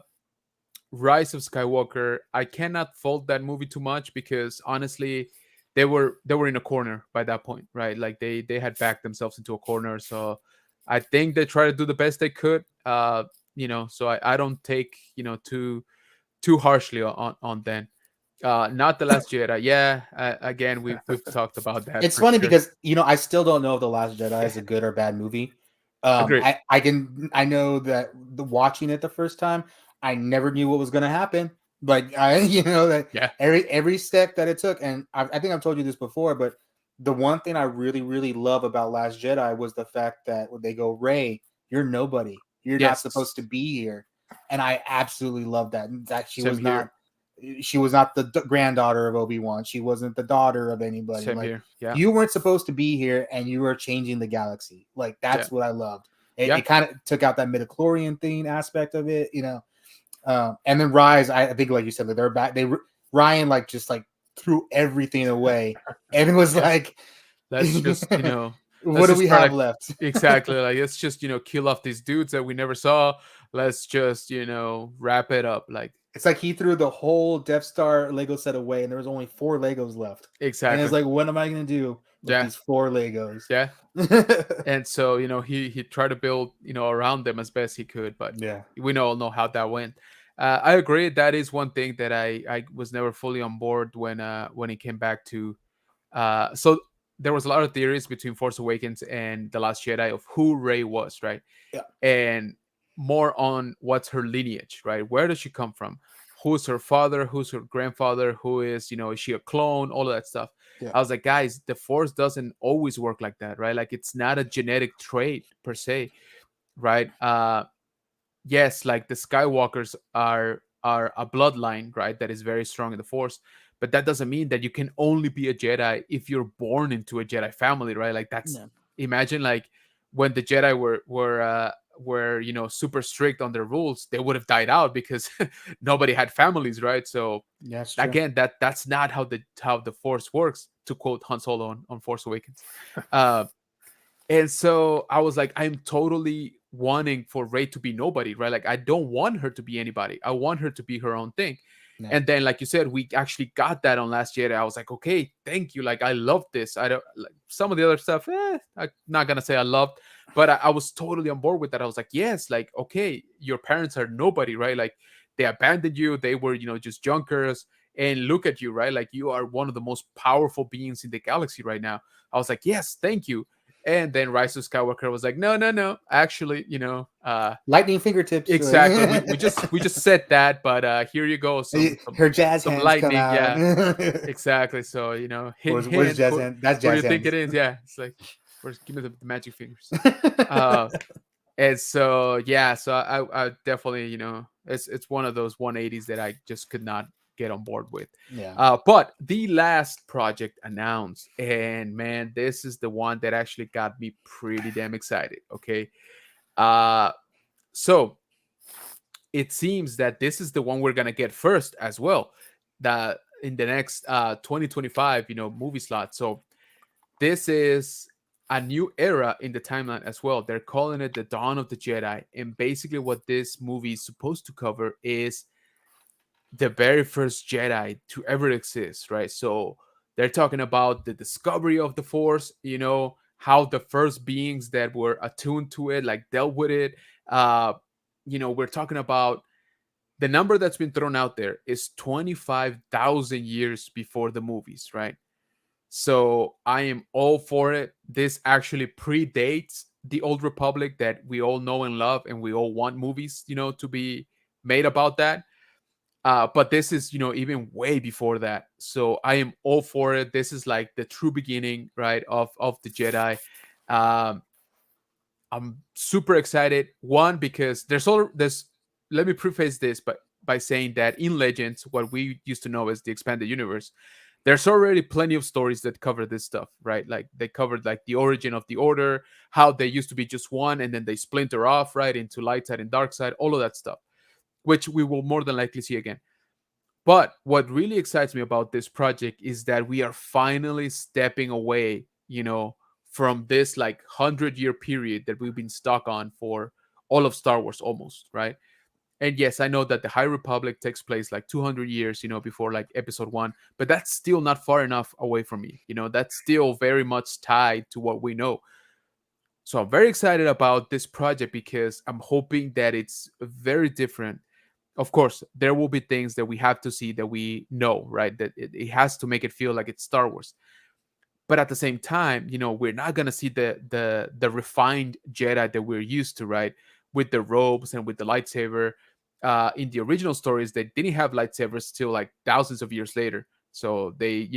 Rise of Skywalker, I cannot fault that movie too much because honestly, they were in a corner by that point, right? Like they had backed themselves into a corner. So I think they tried to do the best they could. So I don't take too harshly on them. Not the Last Jedi. Yeah, again we've talked about that It's for funny sure. because I still don't know if The Last Jedi is a good or bad movie. Agreed. I know that the watching it the first time, I never knew what was going to happen. Like I that Yeah. every step that it took, and I think I've told you this before, but the one thing I really really love about Last Jedi was the fact that when they go, Rey, you're nobody, you're not Yes. supposed to be here, and I absolutely love that. That Same here. she was not the granddaughter of Obi-Wan. She wasn't the daughter of anybody. Same Like here. Yeah. you weren't supposed to be here, and you were changing the galaxy. Like Yeah. that's what I loved. It, Yeah. it kind of took out that midichlorian thing aspect of it, and then Rise, I think, like you said, that they're back. Ryan like just like threw everything away, and it was Yeah. like, Let's just what let's do just we try have to left? exactly like let's just kill off these dudes that we never saw. Let's just wrap it up like It's like he threw the whole Death Star Lego set away, and there was only 4 Legos left. And it's exactly. like, what am I gonna do with Yeah. these 4 Legos? Yeah. And so he tried to build around them as best he could, but Yeah. we all know how that went. I agree. That is one thing that I was never fully on board when it came back to. So there was a lot of theories between Force Awakens and The Last Jedi of who Rey was, right? Yeah. And more on what's her lineage, right? Where does she come from? Who's her father? Who's her grandfather? Who is she a clone? All of that stuff. Yeah. I was like, guys, the Force doesn't always work like that, right? Like it's not a genetic trait per se, right? Yes, like the Skywalkers are a bloodline, right? That is very strong in the Force, but that doesn't mean that you can only be a Jedi if you're born into a Jedi family, right? Like that's Yeah. imagine like when the Jedi were super strict on their rules, they would have died out because nobody had families, right? So Yeah, that's true. again, that's not how the Force works. To quote Han Solo on Force Awakens. And so I was like, I'm totally wanting for Rey to be nobody, right? Like I don't want her to be anybody. I want her to be her own thing. Yeah. And then, like you said, we actually got that on Last Jedi. I was like, okay, thank you. Like I love this. I don't like some of the other stuff. I'm not gonna say I loved, but I was totally on board with that. I was like, yes, like okay, your parents are nobody, right? Like they abandoned you. They were, just junkers. And look at you, right? Like you are one of the most powerful beings in the galaxy right now. I was like, yes, thank you. And then Rise of Skywalker was like, no, no, no. Actually, Lightning fingertips. exactly. We just said that, but here you go. Her jazz Some hands come lightning. out. Yeah, exactly. So hint, Where's hint. jazz hand? That's Where do jazz you think hands. it is? Yeah, it's like, give me the magic fingers. And so yeah, so I definitely it's one of those 180s that I just could not get on board with. Yeah. But the last project announced, and man, this is the one that actually got me pretty damn excited. Okay, uh, so it seems that this is the one we're gonna get first as well. That in the next 2025, movie slot. So this is a new era in the timeline as well. They're calling it the Dawn of the Jedi, and basically what this movie is supposed to cover is the very first Jedi to ever exist, right? So they're talking about the discovery of the Force, how the first beings that were attuned to it, like dealt with it. Uh, we're talking about the number that's been thrown out there is 25,000 years before the movies, right? So I am all for it. This actually predates the Old Republic that we all know and love, and we all want movies, to be made about that. But this is, even way before that. So I am all for it. This is like the true beginning, right, of the Jedi. Um, I'm super excited. One, because there's. Let me preface this by saying that in Legends, what we used to know as the expanded universe, there's already plenty of stories that cover this stuff, right? Like they covered like the origin of the Order, how they used to be just one, and then they splinter off, right, into light side and dark side, all of that stuff, which we will more than likely see again. But what really excites me about this project is that we are finally stepping away, from this like 100-year period that we've been stuck on for all of Star Wars almost, right? And yes, I know that the High Republic takes place like 200 years, before like episode 1, but that's still not far enough away from me. That's still very much tied to what we know. So I'm very excited about this project because I'm hoping that it's very different. Of course, there will be things that we have to see that we know, right? That it has to make it feel like it's Star Wars. But at the same time, we're not gonna see the refined Jedi that we're used to, right? With the robes and with the lightsaber. In the original stories, they didn't have lightsabers till like thousands of years later. So they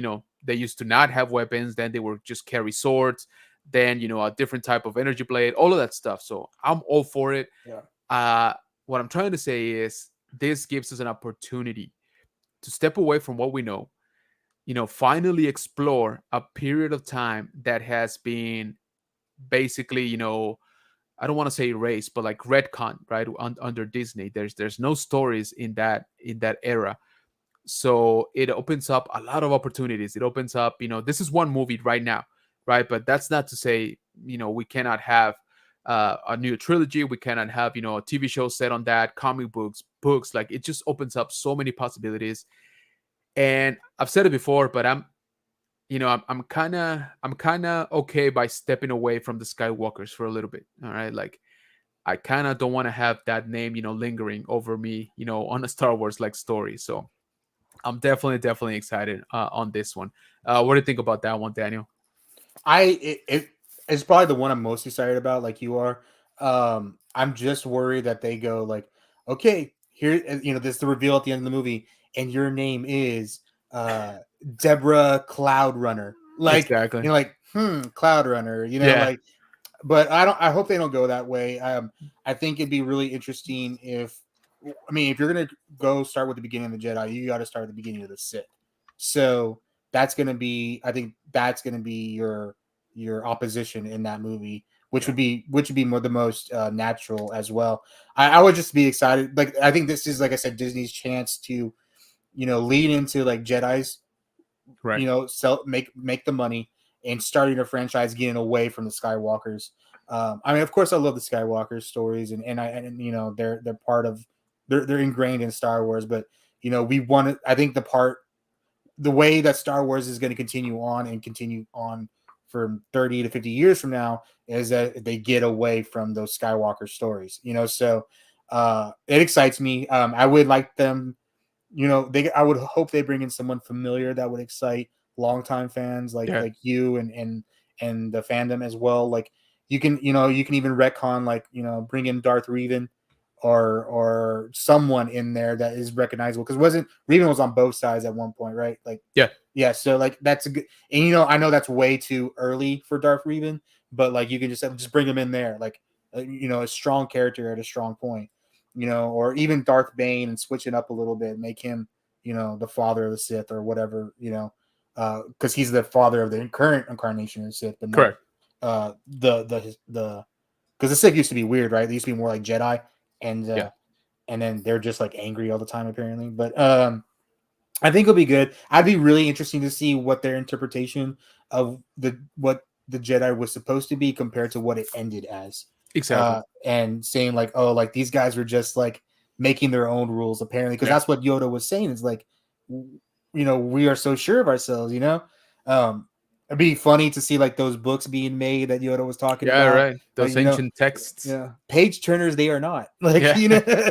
used to not have weapons. Then they were just carry swords. Then a different type of energy blade, all of that stuff. So I'm all for it. Yeah. What I'm trying to say is this gives us an opportunity to step away from what we know, finally explore a period of time that has been basically, I don't want to say erased, but like retcon, right? Under Disney, there's no stories in that era. So it opens up a lot of opportunities. It opens up, this is one movie right now, right? But that's not to say, we cannot have a new trilogy. We cannot have, a TV show set on that, comic books. Like it just opens up so many possibilities. And I've said it before, but I'm kind of okay by stepping away from the Skywalkers for a little bit. All right, like I kind of don't want to have that name, lingering over me, on a Star Wars like story. So I'm definitely excited on this one. What do you think about that one, Daniel? It's probably the one I'm most excited about, like you are. I'm just worried that they go like, okay, here, this is the reveal at the end of the movie, and your name is Deborah Cloud Runner. Like, Exactly. like, Cloud Runner, Yeah. like, but I hope they don't go that way. I think it'd be really interesting if you're gonna go start with the beginning of the Jedi, you got to start at the beginning of the Sith. So I think that's gonna be your opposition in that movie, which would be more the most natural as well. I would just be excited. Like I think this is, like I said, Disney's chance to lead into like Jedi's, Right. sell make the money and starting a franchise, getting away from the Skywalkers. I mean, of course, I love the Skywalker stories, and they're part of they're ingrained in Star Wars, but we want to. I think the way that Star Wars is going to continue on for 30 to 50 years from now is that they get away from those Skywalker stories. So it excites me. I would like them. I would hope they bring in someone familiar that would excite longtime fans like Yeah. you and the fandom as well. Like you can even retcon, like bring in Darth Revan or someone in there that is recognizable, because wasn't Revan was on both sides at one point, right? Like Yeah. yeah, so like that's a good, and I know that's way too early for Darth Revan, but like you can just bring him in there, like a strong character at a strong point, or even Darth Bane and switch it up a little bit, make him the father of the Sith or whatever, because he's the father of the current incarnation of the Sith, but not Correct. the because the Sith used to be weird, right? They used to be more like Jedi, and Yeah. and then they're just like angry all the time apparently. But I think it'll be good. I'd be really interesting to see what their interpretation of what the Jedi was supposed to be compared to what it ended as. Exactly. And saying like, oh, like these guys were just like making their own rules apparently, because Yeah. that's what Yoda was saying. It's like, we are so sure of ourselves. It'd be funny to see like those books being made that Yoda was talking Yeah. about. Right. But Those ancient texts. page turners, they are not like Yeah.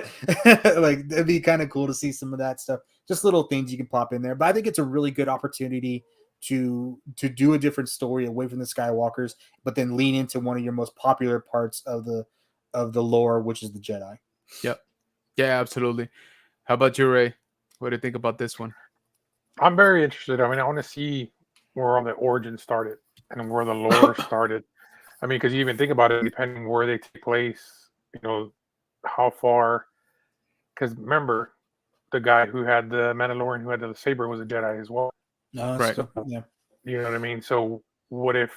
like it'd be kind of cool to see some of that stuff. Just little things you can pop in there. But I think it's a really good opportunity to do a different story away from the Skywalkers, but then lean into one of your most popular parts of the lore, which is the Jedi. Yep. Yeah. Absolutely. How about you, Ray? What do you think about this one? I'm very interested. I mean, I want to see where all the origin started and where the lore started. I mean, because you even think about it, depending where they take place, how far. Because remember, the guy who had the Mandalorian, who had the saber, was a Jedi as well. No, Right. yeah. You know what I mean? So what if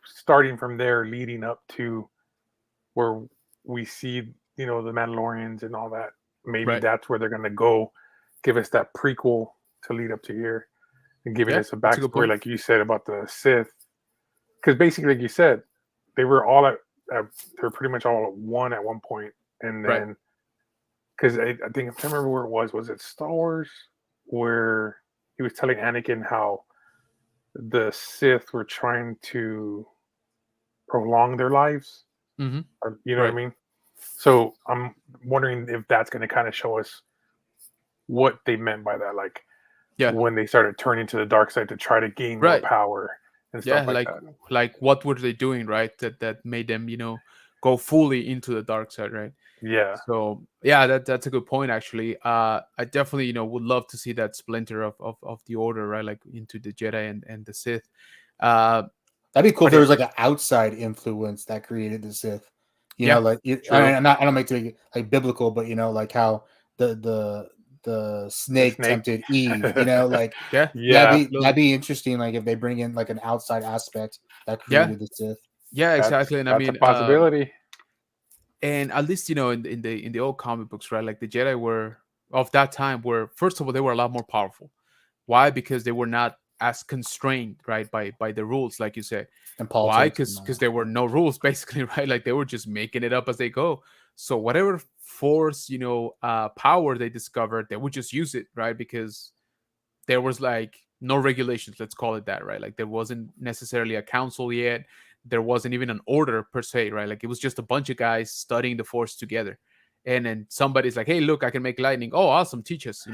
starting from there, leading up to where we see, the Mandalorians and all that, maybe Right. that's where they're going to go, give us that prequel to lead up to here, and giving Yeah. us a That's a good backstory, point. like you said about the Sith. Because basically, like you said, they were all they were pretty much all at one point, and Right. then because I think I can't remember where it was. Was it Star Wars where he was telling Anakin how the Sith were trying to prolong their lives, Mm-hmm. or you know what Right. I mean? So I'm wondering if that's going to kind of show us what they meant by that, like Yeah. when they started turning to the dark side to try to gain more Right. power and Yeah. stuff like that. Like what were they doing, right? That made them, go fully into the dark side, right? Yeah, So yeah, that's a good point actually. I definitely, would love to see that splinter of the order, right? Like into the Jedi and the Sith. Uh That'd be cool if but there it, was like an outside influence that created the Sith. yeah, true. I don't make it like biblical, but like how the the snake snake. tempted Eve. Like Yeah, that'd Yeah, be absolutely. that'd be interesting. Like if they bring in like an outside aspect that Yeah, created the Sith. yeah, that's exactly. And I that's a mean, possibility. and at least in the old comic books, right? Like the Jedi were of that time were, first of all, they were a lot more powerful. Why? Because they were not as constrained, right, by the rules, like you said. And Why? politics and Because all there were no rules, basically, right? Like they were just making it up as they go. So whatever force, power they discovered, they would just use it, right? Because there was like no regulations, let's call it that, right? Like there wasn't necessarily a council yet. There wasn't even an order per se, right? Like it was just a bunch of guys studying the force together. And then somebody's like, hey, look, I can make lightning. Oh, awesome, teach us,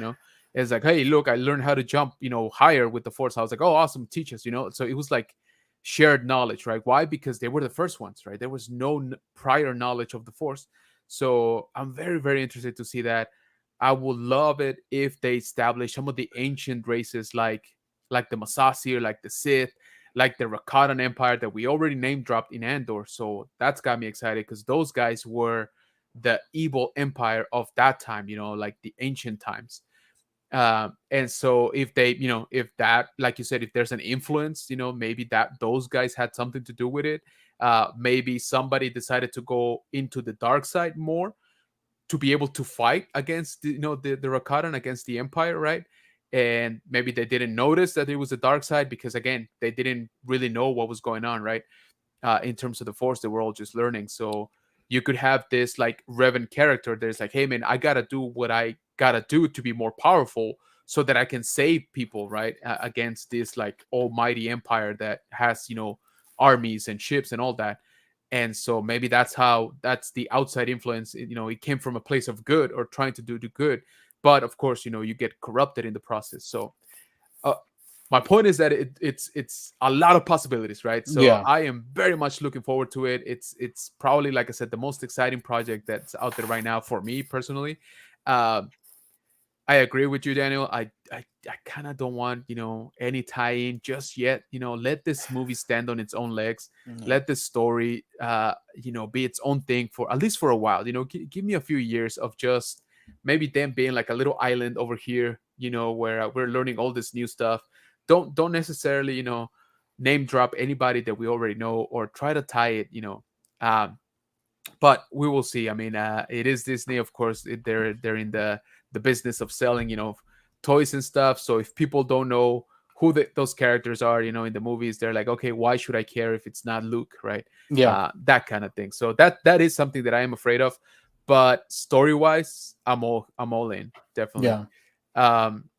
It's like, hey, look, I learned how to jump, higher with the force. I was like, oh, awesome, teach us. So it was like shared knowledge, right? Why? Because they were the first ones, right? There was no prior knowledge of the force. So I'm very, very interested to see that. I would love it if they establish some of the ancient races like the Masasi, or like the Sith, like the Rakatan Empire that we already name dropped in Andor. So that's got me excited because those guys were the evil empire of that time, like the ancient times. And so if they, if that, like you said, if there's an influence, maybe that those guys had something to do with it. Maybe somebody decided to go into the dark side more to be able to fight against the Rakatan, against the Empire, right? And maybe they didn't notice that it was the dark side because again they didn't really know what was going on, right? In terms of the Force, they were all just learning. So you could have this like Revan character there's like, hey man, I gotta do what I gotta do to be more powerful so that I can save people, right? Against this like almighty empire that has armies and ships and all that. And so maybe that's the outside influence. It came from a place of good or trying to do the good, but of course you get corrupted in the process. So uh, my point is that it's a lot of possibilities, right? So Yeah. I am very much looking forward to it. It's probably, like I said, the most exciting project that's out there right now for me personally. um I agree with you, Daniel. I kind of don't want, any tie-in just yet. Let this movie stand on its own legs. Yeah. Let the story, be its own thing for at least for a while. Give me a few years of just maybe them being like a little island over here where we're learning all this new stuff. Don't necessarily, name drop anybody that we already know or try to tie it, um, but we will see. I mean, it is Disney, of course. They're in the business of selling, toys and stuff. So if people don't know who those characters are, in the movies, they're like, okay, why should I care if it's not Luke, right? Yeah. That kind of thing. So that is something that I am afraid of. But story wise, I'm all in, definitely. Yeah. Um,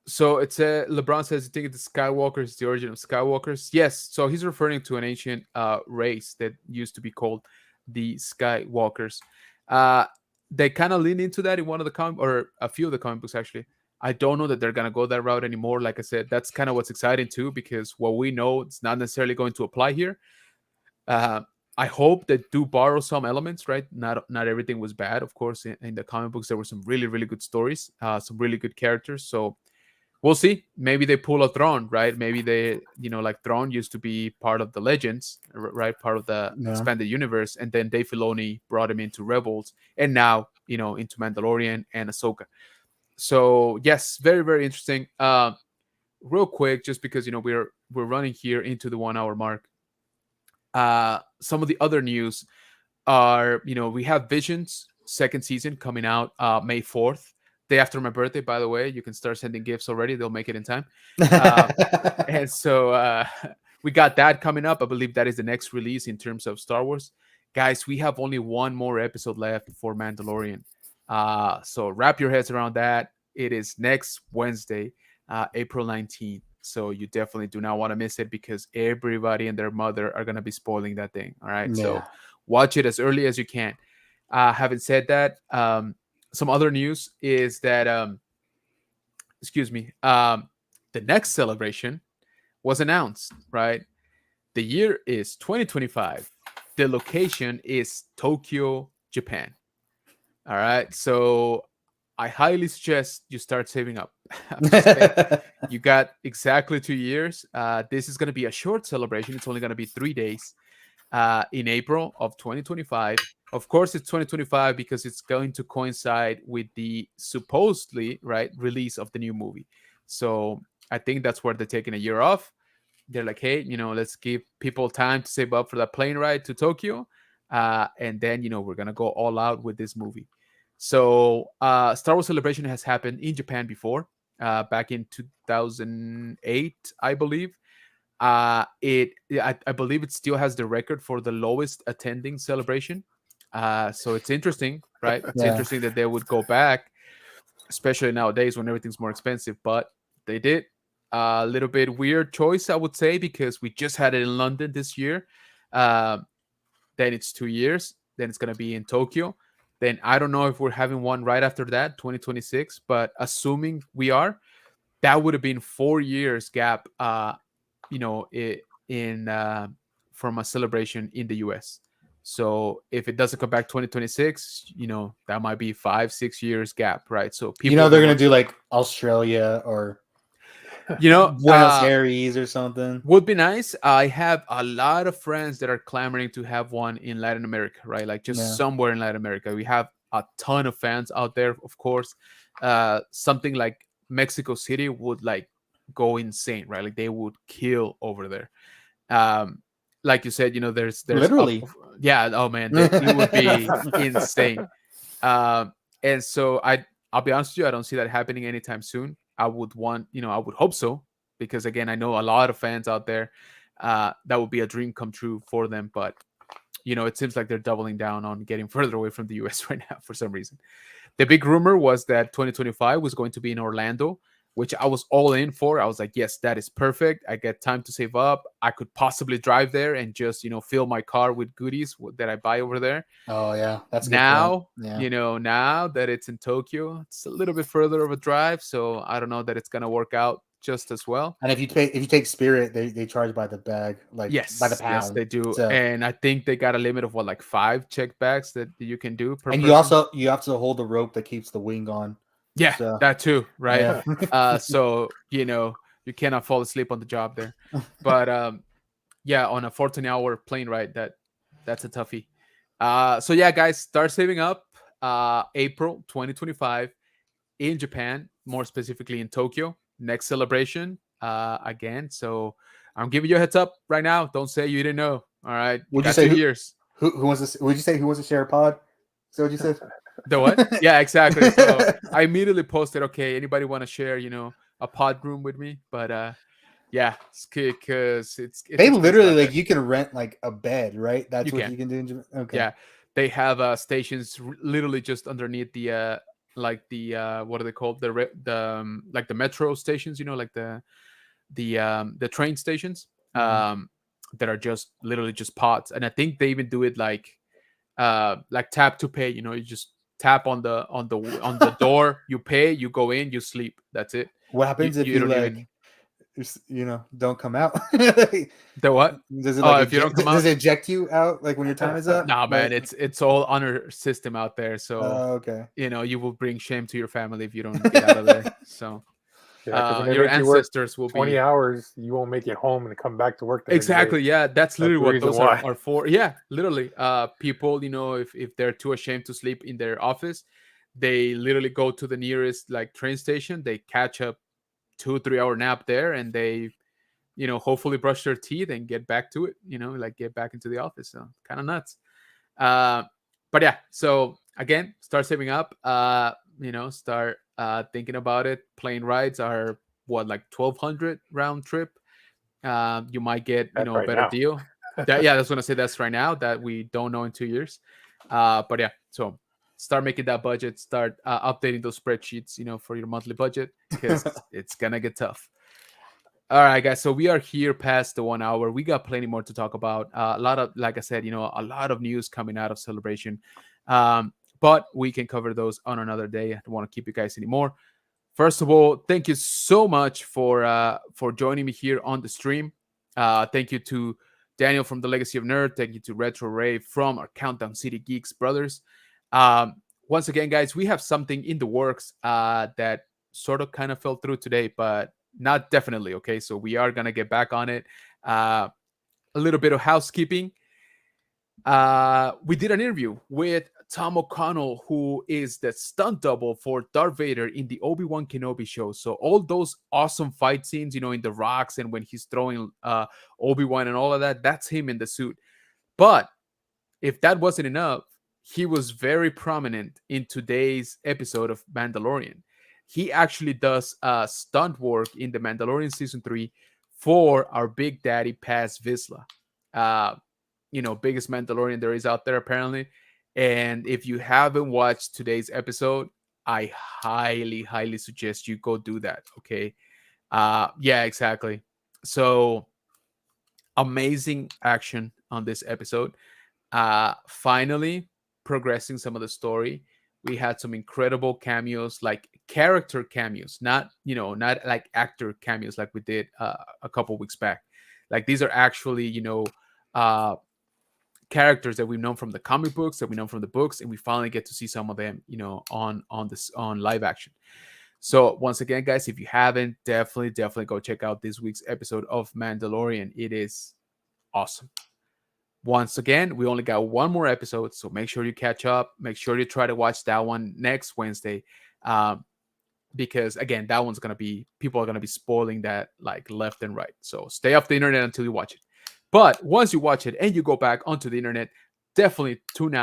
so it's LeBron says, "You think the Skywalkers, the origin of Skywalkers?" Yes. So he's referring to an ancient race that used to be called the Skywalkers. Uh, they kind of lean into that in one of the comic, or a few of the comic books actually. I don't know that they're gonna go that route anymore. Like I said, that's kind of what's exciting too, because what we know it's not necessarily going to apply here. Uh, I hope that do borrow some elements, right? Not everything was bad, of course. In the comic books, there were some really really good stories, some really good characters. So we'll see. Maybe they pull a Thrawn, right? Maybe they, like Thrawn used to be part of the Legends, right? Part of the Yeah. expanded universe, and then Dave Filoni brought him into Rebels, and now, into Mandalorian and Ahsoka. So yes, very very interesting. Real quick, just because we're running here into the 1 hour mark. Some of the other news are, we have Visions second season coming out May 4th, day after my birthday, by the way. You can start sending gifts already, they'll make it in time. And so we got that coming up. I believe that is the next release in terms of Star Wars. Guys, we have only one more episode left for Mandalorian. So wrap your heads around that. It is next Wednesday, April 19th. So you definitely do not want to miss it, because everybody and their mother are going to be spoiling that thing. All right. So Yeah. watch it as early as you can. Having said that, some other news is that, excuse me, the next celebration was announced, right? The year is 2025. The location is Tokyo, Japan. All right. So I highly suggest you start saving up. I'm just saying. You got exactly 2 years. This is going to be a short celebration. It's only going to be 3 days in April of 2025. Of course, it's 2025 because it's going to coincide with the supposedly right release of the new movie. So I think that's where they're taking a year off. They're like, hey, let's give people time to save up for that plane ride to Tokyo, and then we're gonna go all out with this movie. So Star Wars Celebration has happened in Japan before, back in 2008, I believe. I believe it still has the record for the lowest attending celebration. So it's interesting, right? It's Yeah. interesting that they would go back, especially nowadays when everything's more expensive. But they did. A little bit weird choice, I would say, because we just had it in London this year. Uh, then it's 2 years. Then it's gonna be in Tokyo. Then I don't know if we're having one right after that, 2026. But assuming we are, that would have been 4 years gap. In from a celebration in the US. So if it doesn't come back 2026, that might be 5-6 years gap, right? So people They're that gonna want, do like Australia or you know, Buenos Aires or something. would be nice. I have a lot of friends that are clamoring to have one in Latin America, right? Like just Yeah. somewhere in Latin America. We have a ton of fans out there, of course. Something like Mexico City would like go insane, right? Like they would kill over there. Um, like you said, there's up, Literally. yeah. Oh man, it would be insane. And so I'll be honest with you, I don't see that happening anytime soon. I would hope so, because again, I know a lot of fans out there. That would be a dream come true for them, but it seems like they're doubling down on getting further away from the US right now for some reason. The big rumor was that 2025 was going to be in Orlando, which I was all in for. I was like, yes, that is perfect. I get time to save up. I could possibly drive there and just, fill my car with goodies that I buy over there. Oh yeah, that's a good point. Now, Yeah. now that it's in Tokyo, it's a little bit further of a drive. So I don't know that it's going to work out just as well. And if you take Spirit, they charge by the bag, like by the Yes, pound. they do. So And I think they got a limit of like 5 check bags that you can do per and person. you have to hold the rope that keeps the wing on. Yeah, So that too, right? yeah. So you cannot fall asleep on the job there. But yeah, on a 14-hour plane ride, that's a toughie. So yeah, guys, start saving up. April 2025. in Japan, more specifically in Tokyo. Next celebration, again. So I'm giving you a heads up right now. Don't say you didn't know. All right, you Would you got say 2 years. who wants to? Would you say who wants to share a pod? So what you said? The what? Yeah, exactly. So I immediately posted, okay, anybody want to share, a pod room with me? But yeah, because it's They expensive literally out there. like you can rent like a bed, right? You That's what can. you can do in Japan. Okay. Yeah, they have stations literally just underneath the like the what are they called, like the metro stations, like the train stations, Mhm. that are just literally just pods. And I think they even do it like tap to pay. You just tap on the door, you pay, you go in, you sleep, that's it. What you, happens if you you don't like, even. don't come out? The what? Does it Oh, like if you don't eject? come Does out. it eject you out like when your time is up? Nah, man, Like, it's all honor system out there. So okay. you will bring shame to your family if you don't get out of there. So Yeah, because when they your make you work ancestors will 20 be. hours, you won't make it home and come back to work the next day. Exactly, yeah, that's That's literally the what reason those are, why. are for. Yeah, literally, people, if they're too ashamed to sleep in their office, they literally go to the nearest like train station, they catch a 2 3 hour nap there, and they hopefully brush their teeth and get back to it, like get back into the office. So kind of nuts. uh but yeah, so again, start saving up, start thinking about it. Plane rides are what, like 1,200 round trip. You might get That's a right better now. deal. Yeah, that's gonna say that's right now that we don't know in 2 years. But yeah, so start making that budget, start updating those spreadsheets, for your monthly budget, because it's gonna get tough. All right, guys. So we are here past the 1 hour. We got plenty more to talk about. A lot of, like I said, a lot of news coming out of Celebration. But we can cover those on another day. I don't want to keep you guys anymore. First of all, thank you so much for joining me here on the stream. Thank you to Daniel from the Legacy of Nerd. Thank you to Retro Ray from our Countdown City Geeks brothers. Once again, guys, we have something in the works that sort of kind of fell through today, but not definitely. Okay, so we are gonna get back on it. A little bit of housekeeping. We did an interview with Tom O'Connell, who is the stunt double for Darth Vader in the Obi-Wan Kenobi show. So all those awesome fight scenes, in the rocks and when he's throwing Obi-Wan and all of that, that's him in the suit. But if that wasn't enough, he was very prominent in today's episode of Mandalorian. He actually does stunt work in the Mandalorian season 3 for our big daddy Paz Vizsla. Uh, biggest Mandalorian there is out there apparently. And if you haven't watched today's episode, I highly, highly suggest you go do that. Okay. Yeah, exactly. So amazing action on this episode. Finally progressing some of the story. We had some incredible cameos, like character cameos, not like actor cameos like we did a couple weeks back. Like these are actually, uh characters that we've known from the comic books, that we know from the books, and we finally get to see some of them, on live action. So once again, guys, if you haven't, definitely go check out this week's episode of Mandalorian. It is awesome. Once again, we only got one more episode, so make sure you catch up. Make sure you try to watch that one next Wednesday, because again, that one's gonna be, people are gonna be spoiling that like left and right. So stay off the internet until you watch it. But once you watch it and you go back onto the internet, definitely tune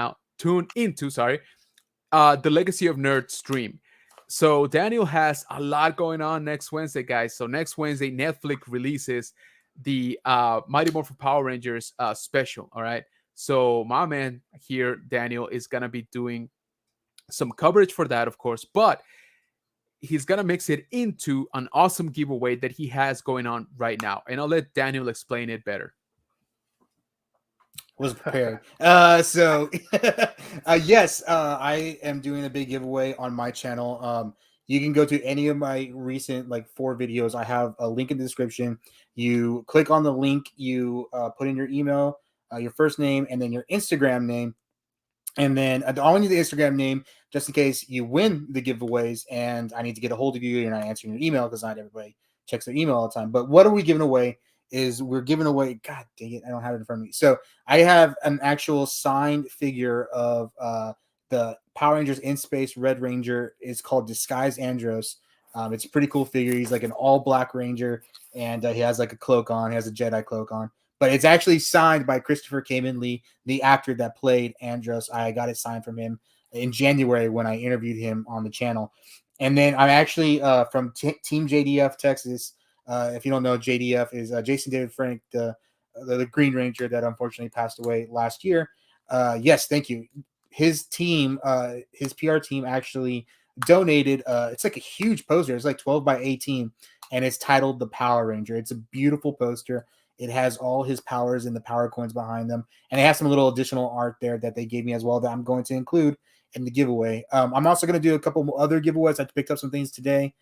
into the Legacy of Nerd stream. So Daniel has a lot going on next Wednesday, guys. So next Wednesday, Netflix releases the Mighty Morphin Power Rangers special. All right. So my man here, Daniel, is gonna be doing some coverage for that, of course, but he's gonna mix it into an awesome giveaway that he has going on right now. And I'll let Daniel explain it better. Was prepared. So yes, I am doing a big giveaway on my channel. You can go to any of my recent like 4 videos. I have a link in the description. You click on the link, you put in your email, your first name, and then your Instagram name. And then I only need the Instagram name just in case you win the giveaways and I need to get a hold of you. You're not answering your email because not everybody checks their email all the time. But what are we giving away? Is we're giving away, God dang it, I don't have it in front of me. So I have an actual signed figure of the Power Rangers in Space Red Ranger is called Disguise Andros. It's a pretty cool figure. He's like an all black Ranger, and he has like a cloak on. He has a Jedi cloak on. But it's actually signed by Christopher Kamen Lee, the actor that played Andros. I got it signed from him in January when I interviewed him on the channel. And then I'm actually from Team JDF Texas. If you don't know, JDF is Jason David Frank, the Green Ranger that unfortunately passed away last year. Yes, thank you. His team, his PR team actually donated. It's like a huge poster. It's like 12 by 18, and it's titled The Power Ranger. It's a beautiful poster. It has all his powers and the power coins behind them, and it has some little additional art there that they gave me as well that I'm going to include in the giveaway. I'm also going to do a couple other giveaways. I picked up some things today,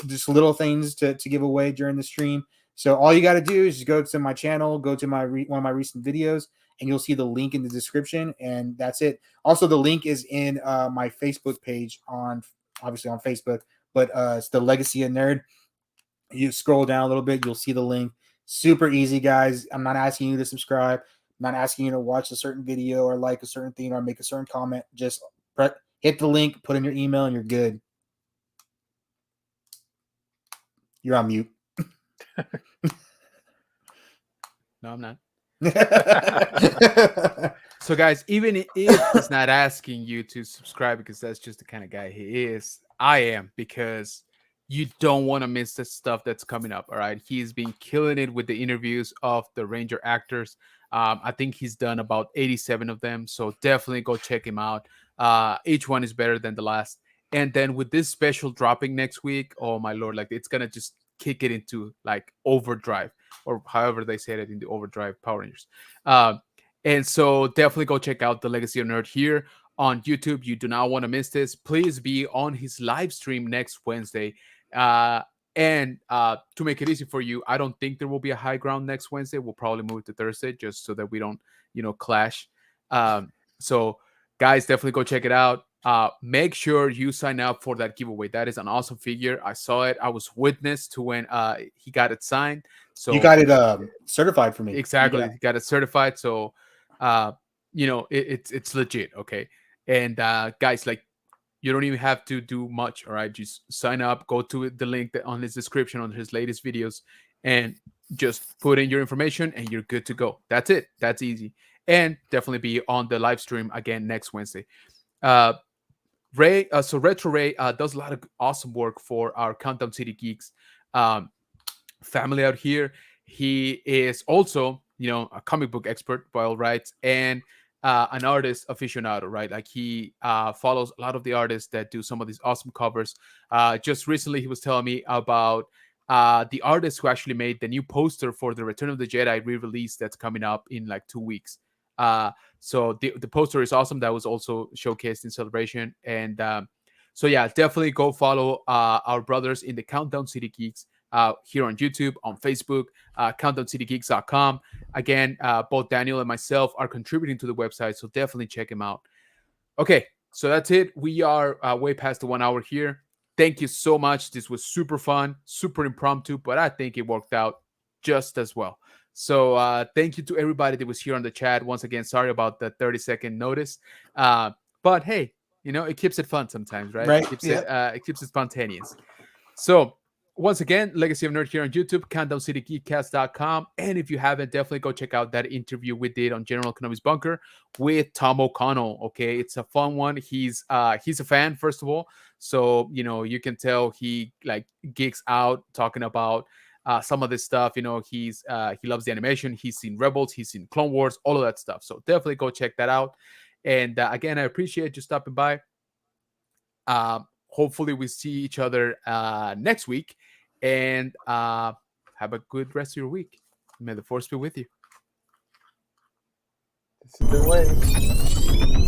just little things to give away during the stream. So all you got to do is just go to my channel, go to my one of my recent videos, and you'll see the link in the description, and that's it. Also, the link is in my Facebook page obviously on Facebook, but it's the Legacy of Nerd. You scroll down a little bit, you'll see the link. Super easy, guys. I'm not asking you to subscribe. I'm not asking you to watch a certain video or like a certain thing or make a certain comment. Just hit the link, put in your email, and you're good. You're on mute. No, I'm not. So guys, even if he's not asking you to subscribe because that's just the kind of guy he is, I am, because you don't want to miss the stuff that's coming up. All right, he's been killing it with the interviews of the Ranger actors. I think he's done about 87 of them, so definitely go check him out. Each one is better than the last. And then with this special dropping next week, oh my lord, like it's gonna just kick it into like overdrive, or however they said it in the overdrive Power Rangers. And so definitely go check out the Legacy of Nerd here on YouTube. You do not want to miss this. Please be on his live stream next Wednesday. And to make it easy for you, I don't think there will be a high ground next Wednesday. We'll probably move it to Thursday just so that we don't, clash. So guys, definitely go check it out. Make sure you sign up for that giveaway. That is an awesome figure. I saw it. I was witness to when he got it signed. So you got it certified for me. Exactly. You got it certified. So it's legit. Okay. And guys, like, you don't even have to do much. All right, just sign up, go to the link on his description on his latest videos, and just put in your information and you're good to go. That's it. That's easy. And definitely be on the live stream again next Wednesday. Ray, so Retro Ray does a lot of awesome work for our Countdown City Geeks family out here. He is also, a comic book expert by all rights, and an artist aficionado, right? Like he follows a lot of the artists that do some of these awesome covers. Just recently, he was telling me about the artist who actually made the new poster for the Return of the Jedi re-release that's coming up in like 2 weeks. So the poster is awesome. That was also showcased in Celebration. And so yeah, definitely go follow our brothers in the Countdown City Geeks here on YouTube, on Facebook, countdowncitygeeks.com. Again, both Daniel and myself are contributing to the website, so definitely check him out. Okay, so that's it. We are way past the 1 hour here. Thank you so much. This was super fun, super impromptu, but I think it worked out just as well. So thank you to everybody that was here on the chat. Once again, sorry about the 30-second notice. But hey, it keeps it fun sometimes, right? Right. It keeps it spontaneous. So once again, Legacy of Nerd here on YouTube, countdowncitygeekcast.com. And if you haven't, definitely go check out that interview we did on General Kenobi's Bunker with Tom O'Connell. Okay, it's a fun one. He's a fan, first of all. So, you can tell he like geeks out talking about some of this stuff. He loves the animation. He's seen Rebels, he's seen Clone Wars, all of that stuff. So definitely go check that out. And again, I appreciate you stopping by. Hopefully we see each other next week, and have a good rest of your week. May the force be with you. This is the way.